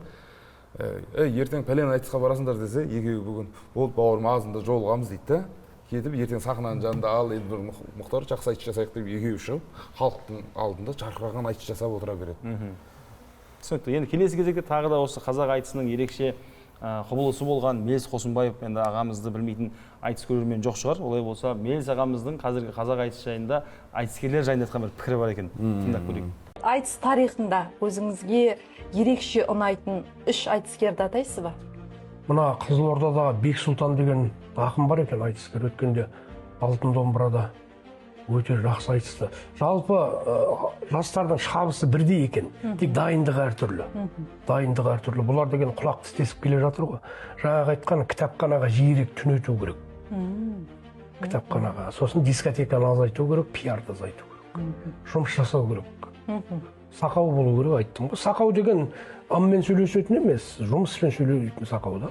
ертең пәлен айтысқа барасыңдар десе, екеуі бүгін ол бауырым азында жолығамыз дейді да. Кетіп ертең сахнаның жанында ал енді бір Мұхтар жақсы айтыс жасайық деп екеуі шығып, халықтың алдында жарқыраған айтыс жасап отыра береді. Түсінікті. Енді келесі кезекте тағы да осы қазақ айтысының ерекше құбылысы болған Мелс Қосынбаев енді ағамызды білмейтін айтыс көрермен жоқ шығар. Олай болса, Мелс ағамыздың қазіргі қазақ айтыс жайында айтыскерлер жайында айтқан бір пікірі бар екен. Тыңдап көрейік. Айтыс тарихында өзіңізге ерекше ұнайтын 3 айтыскерді атайсыз ба? Мына Қызылордада Бексұлтан деген ақын бар екен, айтыскер. Өткенде алтын домбырада өте жақсы айтысты. Жалпы жастардың шабысы бірдей екен, тек дайындығы әртүрлі. Бұлар деген құлақ тістесіп келе жатыр ғой. Жаңағы айтқан кітапханаға жиірек түнету керек. Кітапханаға. Сосын дискотеканы азайту керек, пиарды азайту керек. Жұмыс жасау керек. Сақау болу керек, айттым ғой. Сақау деген аммен сөйлесетін емес, жұмыспен сөйлейтін сақау да.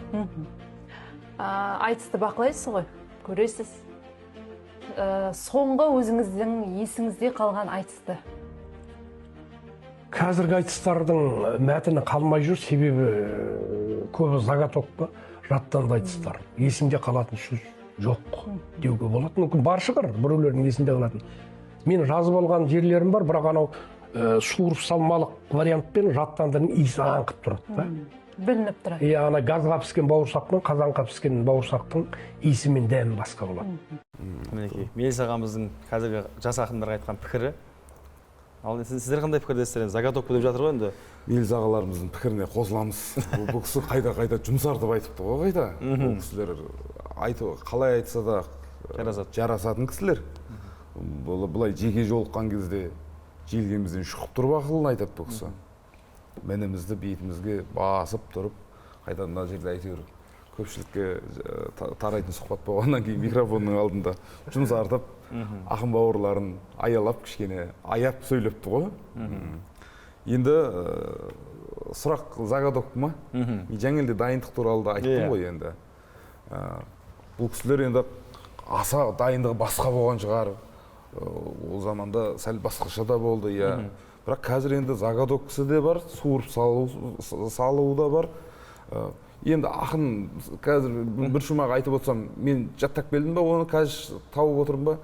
Айтысты бақылайсыз ғой, көресіз. Соңғы өзіңіздің есіңізде қалған айтысты? Қазіргі айтыстардың мәтіні қалмай жүр, себебі көбі заготовка па, жаттанды айтыстар. Есімде қалатын сөз жоқ деуге болады. Мүмкін бар шығар, біреулердің есінде қалатын. Мен жазып алған жерлерім бар, бірақ анау суырып салмалық вариантпен жаттандырың иісі аңқып тұрады. Білініп тұрады. Ана газға піскен бауырсақпен қазанға піскен бауырсақтың иісі мен дәмі басқа болады. Мінекей, Мелс ағамыздың қазіргі жас ақындарға айтқан пікірі. Ал сіздер қандай пікірдесіздер? Заготовка деп жатыр ғой енді. Мелс ағаларымыздың пікіріне қосыламыз. Бұл кісі қайда жұмсартып айтыпты ғой қайда. Бұл кісілер қалай айтса да жарасатын кісілер. былай жеке жолыққан кезде желкемізден шұқып тұрып ақылын айтады бұл кісі. Мінімізді бетімізге басып тұрып, қайдан мына жерде әйтеуір көпшілікке тарайтын сұхбат болғаннан кейін микрофонның алдында жұмыс артып, ақын бауырларын аялап, кішкене аяп сөйлепті ғой. Енді сұрақ загадок ма? Жаңелде дайындық туралы да айттым ғой енді. Бұл кісілер енді аса дайындығы басқа болған шығар. Ол заманда сәл басқаша да болды, иә. Бірақ қазір енді загадок кісі де бар, суырып салу да бар. Енді ақын қазір бір шумақ айтып отырсам, мен жаттап келдім ба, оны қазір тауып отырмын ба?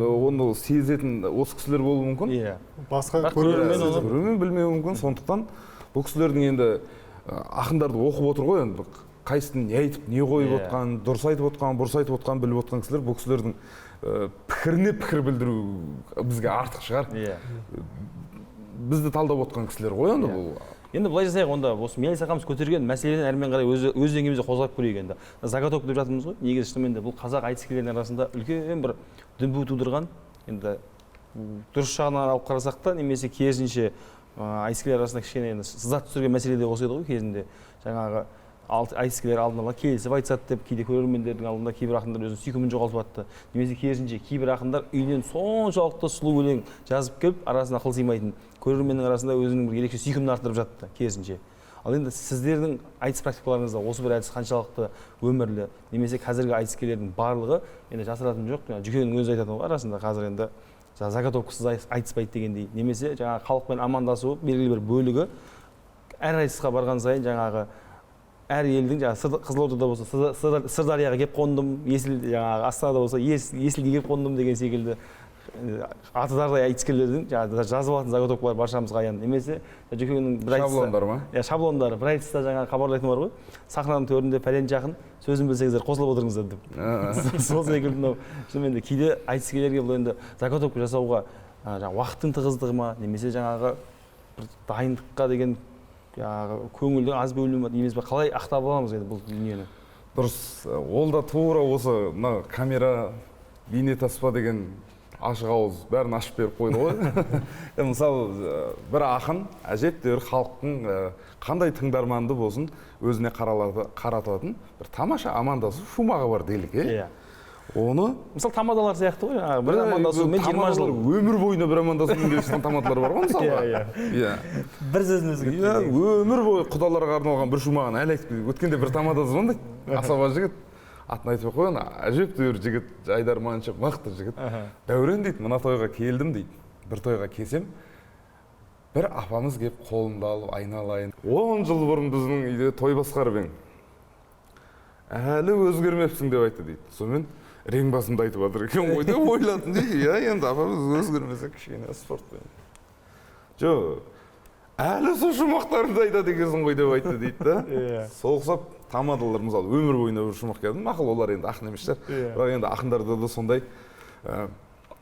Оны сезетін осы кісілер болуы мүмкін. Басқа көрермен білмеуі мүмкін. Сондықтан бұл кісілердің енді ақындарды оқып отыр ғой, енді қайсысын не айтып, не қойып отқан, дұрыс айтып отқан, бұрыс айтып отқан, біліп отқан кісілер, бұл кісілердің пікіріне пікір білдіру бізге артық шығар. Бізді талдап отқан кісілер ғой енді бұл. Енді былай жасайық, онда осы Мелис ағамыз көтерген мәселені әрмен қарай өз деңгейімізде қозғап көрейік енді. Заготовка деп жатырмыз ғой. Негізі шынымен де бұл қазақ айтыскерлерінің арасында үлкен бір дүмпу тудырған. Енді дұрыс жағынан алып қарасақ та, немесе керісінше айтыскерлер арасында кішкене енді сызат түсірген мәселе де осы еді ғой кезінде. Жаңағы айтыскерлер алдын ала келісіп айтысады деп, кейде көрермендердің алдында кейбір ақындар өзінің сүйкімін жоғалтып жатты. Немесе керісінше кейбір ақындар үйінен соншалықты сұлу өлең жазып келіп, арасына ақыл сыймайтын, көрерменнің арасында өзінің бір ерекше сүйкімін арттырып жатты керісінше. Ал енді сіздердің айтыс практикаларыңызда осы бір әдіс қаншалықты өмірлі, немесе қазіргі айтыскерлердің барлығы енді жасыратыны жоқ. Жүкеннің өзі айтатын ғой, арасында қазір енді заготовкасыз айтыспайды дегендей, немесе жаңағы халықпен амандасу белгілі бір бөлігі әр айтысқа барған сайын жаңағы әр елдің жаңағы Қызылордада болса Сырдарияға келіп қондым, жаңағы Астанада болса Есілге келіп қондым деген секілді атыдардай айтыскерлердің жазып алатын заготовкалар баршамызға аян. Немесе Жүкеннің бір айтыста шаблондар ма? Шаблондары. Бір айтыста жаңағы хабарлайтын бар ғой. Сахнаның төрінде пәлен жақын, сөзін білсеңіздер қосылып отырыңыздар деп. Сол секілді мынау шынымен де кейде айтыскерлерге бұл енді заготовка жасауға жаңағы уақыттың тығыздығы ма, немесе жаңағы бір дайындыққа деген көңілдің аз бөлінуі ма дейміз бе, қалай ақтап аламыз енді бұл дүниені? Дұрыс, ол да тура осы камера, бейнетаспа деген ашық ауыз бәрін ашып беріп қойды ғой. Мысалы, бір ақын әжептәуір халықтың қандай тыңдарманды болсын өзіне қарататын бір тамаша амандасу шумағы бар делік. Оны мысалы тамадалар сияқты ғой, бір амандасумен 20 жыл өмір бойына бір амандасумен келіскен тамадалар бар ғой мысалы. Бір сөзін өзгертті. Өмір бойы құдаларға арналған бір шумағын әлі айтып өткенде бір тамада звондайды. Асаба жігіт атын айтып қойған, әжептәуір жігіт, жайдарманшы, мықты жігіт. Дәурен дейді, мына тойға келдім дейді. Бір тойға келсем, бір апамыз келіп қолымды алып айналайын. 10 жыл бұрын біздің үйде той басқарып ең. Әлі өзгермепсің деп айтты дейді. Сонымен рең басымды айтып жатыр екен ғой деп ойладым дейді. Енді апамыз өзгермесе кішкене спортпен. Жоқ, әлі сол шумақтарымды айтады екенсің ғой деп айтты дейді да. Сол ұқсап тамадалар мысалы өмір бойына бір шумақ келді. Мақұл, олар енді ақын емес шығар. Бірақ енді ақындарда да сондай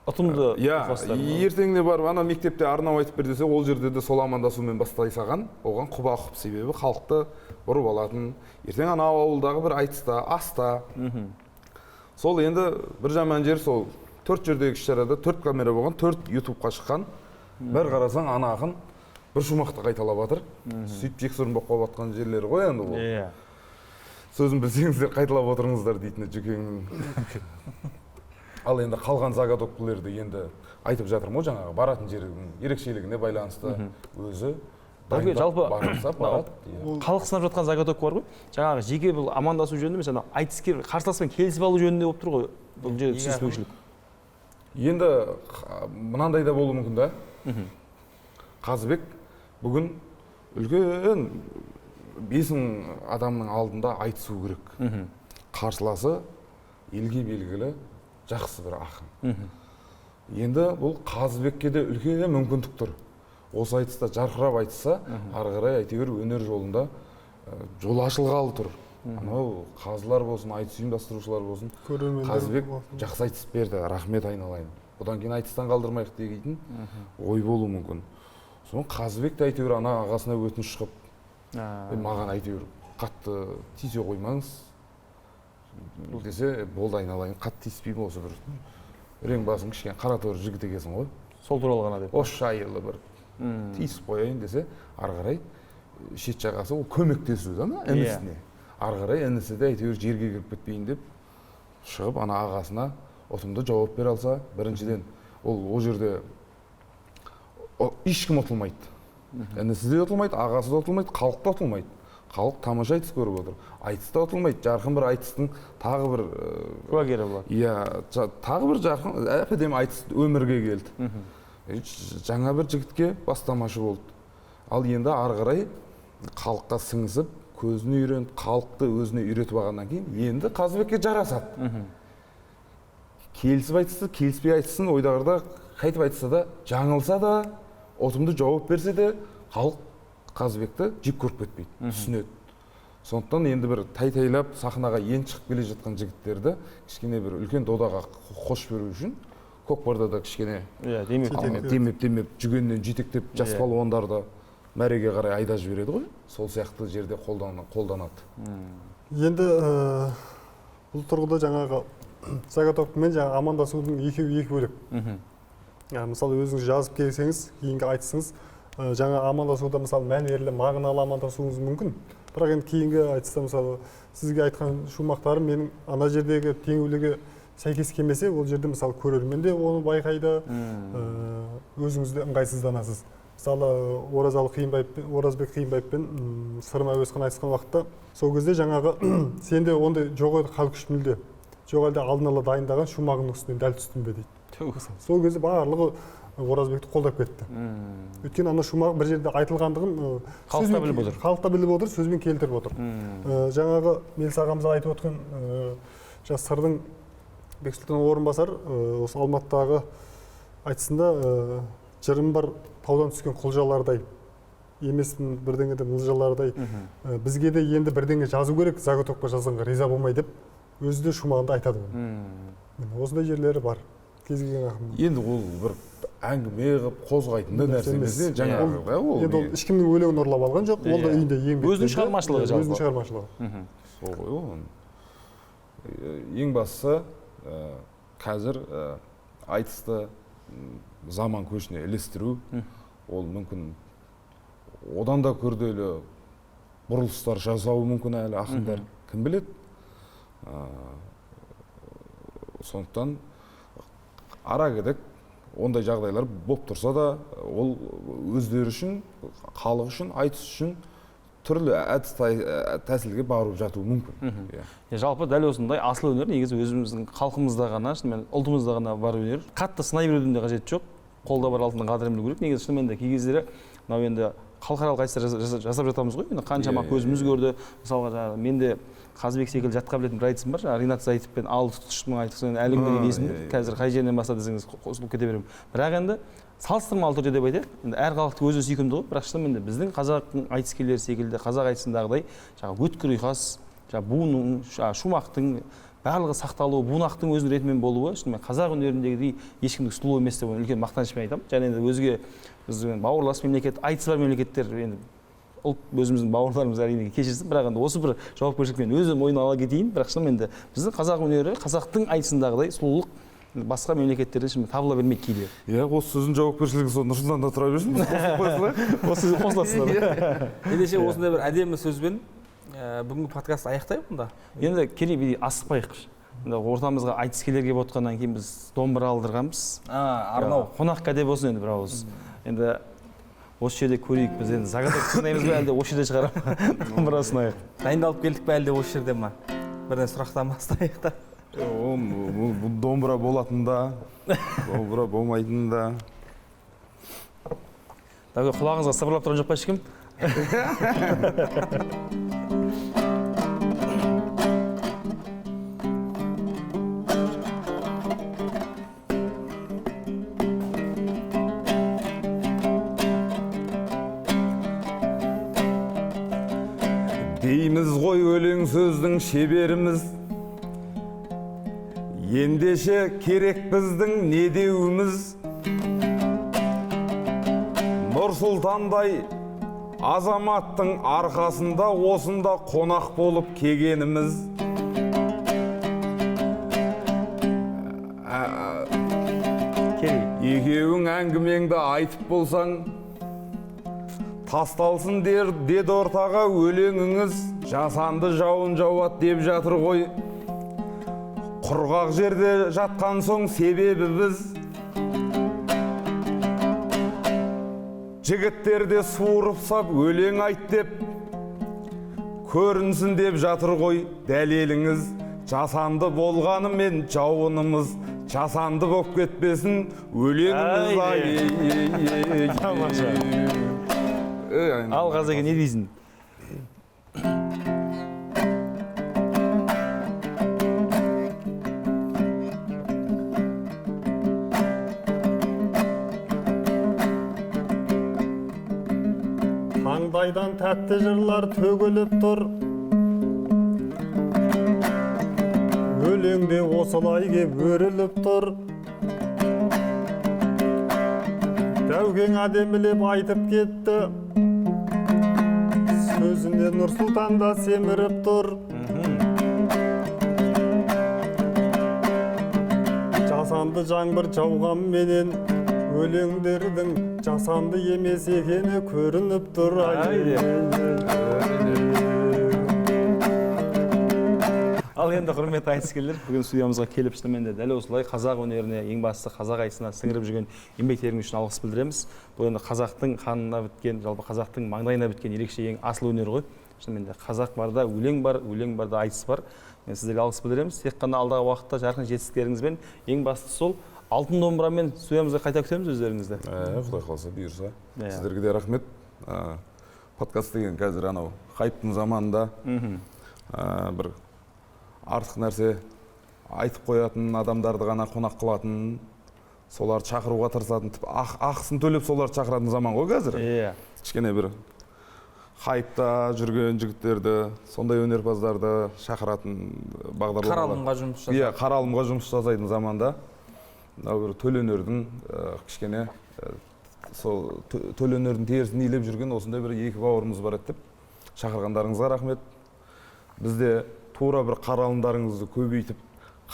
ұтымды. Ертеңіне барып ана мектепте арнау айтып бер десе, ол жерде де сол амандасумен бастай саған, оған құба құп, себебі халықты бұрып алатын. Ертең ана ауылдағы бір айтыста, аста. Сол енді бір жаман жер сол 4 жердегі іс-шарада 4 камера болған, 4 ютубқа шыққан. Бір қарасаң ана ақын бір шумақты қайталап жатыр. Сөйтіп жексұрын болып қалып жатқан жерлері ғой енді бұл. Сөзін білсеңіздер қайталап отырыңыздар дейтіні Жүкеннің. Ал енді қалған заготовкаларды енді айтып жатырмын ғой, жаңағы баратын жердің ерекшелігіне байланысты өзі жалпы барады. Халық сынап жатқан заготовка бар ғой. Жаңағы жеке бұл амандасу жөнінде емес, ана айтыскер қарсыласпен келісіп алу жөнінде болып тұр ғой. Бұл жерде түсініспеушілік. Енді мынандай да болуы мүмкін да. Қазыбек бүгін үлкен 5000 адамның алдында айтысу керек. Қарсыласы елге белгілі жақсы бір ақын. Енді бұл Қазыбекке де үлкен мүмкіндік тұр. Осы айтыста жарқырап айтса, ары қарай әйтеуір өнер жолында жол ашылғалы тұр. Анау қазылар болсын, айтыс ұйымдастырушылар болсын, Қазыбек жақсы айтыс берді, рахмет айналайын. Бұдан кейін айтыстан қалдырмайық деген ой болуы мүмкін. Соң Қазыбек те әйтеуір ана ағасына өтініш шығып, маған әйтеуір қатты тисе қоймаңыз десе, болды айналайын, қатты тиіспеймін осы бір үрең басың кішкене қара торы жігіт екенсің ғой. сол туралы ғана деп. Ош жайылы бір тиісіп қояйын десе, ары қарай шет жағасы ол көмектесу да інісіне. Ары қарай інісі де әйтеуір жерге кіріп кетпейін деп шығып, ана ағасына ұтымды жауап бере алса, біріншіден ол жерде ешкім ұтылмайды. Інісі де ұтылмайды, ағасы да ұтылмайды, халық та ұтылмайды. Халық тамаша айтыс көріп отыр. Айтыс та ұтылмайды. Жарқын бір айтыстың тағы бір куәгері болады. Иә, тағы бір жарқын әп-әдемі айтыс өмірге келді. Жаңа бір жігітке бастамашы болды. Ал енді ары қарай халыққа сіңісіп, көзін үйреніп, халықты өзіне үйретіп алғаннан кейін, енді Қазыбекке жарасады. Келісіп айтысты, келіспей айтысын, ойдағырда қайтып айтса да, жаңылса да, отымды жауап берсе де, халық Қазыбекті жек көріп кетпейді, түсінеді. Сондықтан енді бір тайтайлап сахнаға ен шығып келе жатқан жігіттерді кішкене бір үлкен додаға қош беру үшін көкпарда да кішкене демеп жүгеннен жетектеп жас палуандарды мәреге қарай айда жібереді ғой. Сол сияқты жерде қолданады. Енді бұл тұрғыда жаңағы Заготовкамен жаңағы амандасудың екеуі екі бөлек. Мысалы өзіңіз жазып келсеңіз, кейінгі айтысыңыз, жаңа амандасуда мысалы мәнерлі, мағыналы амандасуыңыз мүмкін. Бірақ енді кейінгі айтыста мысалы сізге айтқан шумақтары менің ана жердегі теңеуліге сәйкес келмесе, ол жерде мысалы көрермен де оны байқайды, өзіңіз де ыңғайсызданасыз. Мысалы Оразбек Қиынбаевпен Сырым Әуесхан айтысқан уақытта, сол кезде жаңағы сенде ондай жоқ еді, хал күш мүлде. Жоқ әлде алдын ала дайындаған шумағының үстінен дәл түстің бе дейді. Сол кезде барлығы Оразбекті қолдап кетті. Өйткені ана шумақ бір жерде айтылғандығын халық та біліп отыр, сөзбен келтіріп отыр. Жаңағы Мелс ағамыз айтып отқан Сырдың Бексұлтан орынбасар осы Алматыдағы айтысында жырым бар таудан түскен құлжалардай, емеспін бірдеңеден мылжалардай, бізге де енді бірдеңе жазу керек, Заготовка жазғанға риза болмай деп, өзі де шумағында айтады. Осындай жерлері бар. Енді ол бір әңгіме қылып қозғайтын нәрсе емес. Енді ол ешкімнің өлеңін ұрлап алған жоқ, ол да үйінде еңбек. Өзінің шығармашылығы жалпы. Өзінің шығармашылығы. Сол ғой ол. Ең бастысы қазір айтысты заман көшіне ілестіру, ол мүмкін одан да күрделі бұрылыстар жасауы мүмкін әлі ақындар, кім біледі. Сондықтан ара кедік ондай жағдайлар болып тұрса да, ол өздері үшін, халық үшін, айтыс үшін түрлі әдіс тәсілге барып жатуы мүмкін. Жалпы дәл осындай асыл өнер негізі өзіміздің халқымызда ғана, ұлтымызда ғана бар өнер. Қатты сынай берудің де қажеті жоқ. Қолда бар алтынның қадірін білу керек. Негізі шынымен де кей кездері мынау енді халықаралық айтыстар жасап жатамыз ғой. Енді қаншама көзіміз көрді. Мысалға менде Қазыбек секілді жатқа білетін бір айтысым бар. Ринат Зайытовпен алды тұтқыштың айтысын әлі күнге дейін есімде. Қазір қай жерінен бастады десеңіз қосылып кете беремін. Бірақ енді салыстырмалы түрде деп айтайық. Енді әр халықтың өз сүйкімді ғой. Бірақ шынымен де біздің қазақтың айтыскерлері секілді қазақ айтысындағыдай жаңағы өткір ұйқас, буынның, шумақтың барлығы сақталуы, бунақтың өзінің ретімен болуы, шынымен қазақ өнеріндегідей ешкімдік сұлу емес деп үлкен мақтанышпен айтамын. Және енді өзге біздің бауырлас мемлекет, айтысы бар мемлекеттер енді өзіміздің бауырларымыз әрине кешірсін, бірақ енді осы бір жауапкершілікпен өзім мойнына ала кетейін. Бірақ шынымен де біздің қазақ өнері қазақтың айтысындағыдай сұлулық басқа мемлекеттерде шынымен табыла бермейді кейде. Иә, осы сөздің жауапкершілігі сол Нұрсұлтанда тұра берсін. Осы қосыласыздар. Ендеше осындай бір әдемі сөзбен бүгінгі подкаст аяқтайық мұнда. Енді керей асықпайықшы. Ортамызға айтыскерлер келіп отқаннан кейін біз домбыра алдырғанбыз. Арнау. Қонаққа деп болсын енді бір ауыз. Енді осы жерде көрейік, біз енді Заготовка сынаймыз ба әлде осы жерде шығарамыз? Домбыра сынайық. Дайындалып келдік пе әлде осы жерде ма? Бірден сұрақтан бастайық та. Бұл домбыра болатын да, домбыра болмайтын да. Құлағыңызға сыбырлап тұрған жоқ па ешкім? Дейміз ғой өлең сөздің шеберіміз, ендеше керек біздің не деуіміз. Нұрсұлтандай азаматтың арқасында осында қонақ болып кегеніміз. екеуің әңгімеңді айтып болсаң, тасталсын деді ортаға өлеңіңіз, жасанды жауын жауат деп жатыр ғой. Құрғақ жерде жатқан соң себебі біз, жігіттерде суырып сап өлең айт деп, көрінсін деп жатыр ғой дәлеліңіз. Жасанды болғанымен жауынымыз жасанды болып кетпесін өлеңіміз. Тамаша. Ал Қазеке не дейсің? Таңдайдан тәтті жырлар төгіліп тұр, өлеңде осылай кеп өріліп тұр. Дәукең әдемілеп айтып кетті, сөзінде Нұрсұлтан да семіріп тұр. Жасанды жаңбыр жауғанменен өлеңдердің жасанды емес екені көрініп тұр. Ал енді құрметті айтыскерлер, бүгін студиямызға келіп шынымен де дәл осылай қазақ өнеріне, ең бастысы қазақ айтысына сіңіріп жүрген еңбектеріңіз үшін алғыс білдіреміз. Бұл енді қазақтың қанына біткен, жалпы қазақтың маңдайына біткен ерекше ең асыл өнер ғой. Шынымен де қазақ барда өлең бар, өлең барда айтыс бар. Мен сіздерге алғыс білдіреміз. Тек қана алдағы уақытта жарқын жетістіктеріңізбен, ең бастысы сол алтын домбырамен студиямызға қайта күтеміз өздеріңізді. Құдай қаласа бұйырса. Сіздерге де рахмет. Подкаст деген қазір анау хайптың заманында бір артық нәрсе айтып қоятын, адамдарды ғана қонақ қылатын, соларды шақыруға тырысатын, ақысын төлеп соларды шақыратын заман ғой қазір. Кішкене бір хайпта жүрген жігіттерді, сондай өнерпаздарды шақыратын бағдарламалар. Қаралымға жұмыс жасайды. Қаралымға жұмыс жасайтын заманда бір төл өнердің кішкене сол төл өнердің терісін илеп жүрген осындай бір екі бауырымыз бар еді деп шақырғандарыңызға рахмет. Бізде тура бір қаралымдарыңызды көбейтіп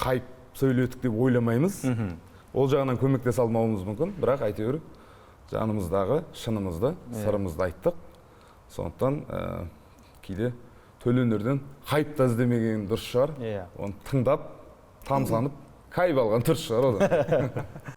хайп сөйледік деп ойламаймыз. Ол жағынан көмектесе алмауымыз мүмкін, бірақ әйтеуір жанымыздағы шынымызды, сырымызды айттық. Сондықтан кейде төл өнерден хайп та іздемеген дұрыс шығар. Оны тыңдап, тамсанып, кайып алған дұрыс шығар.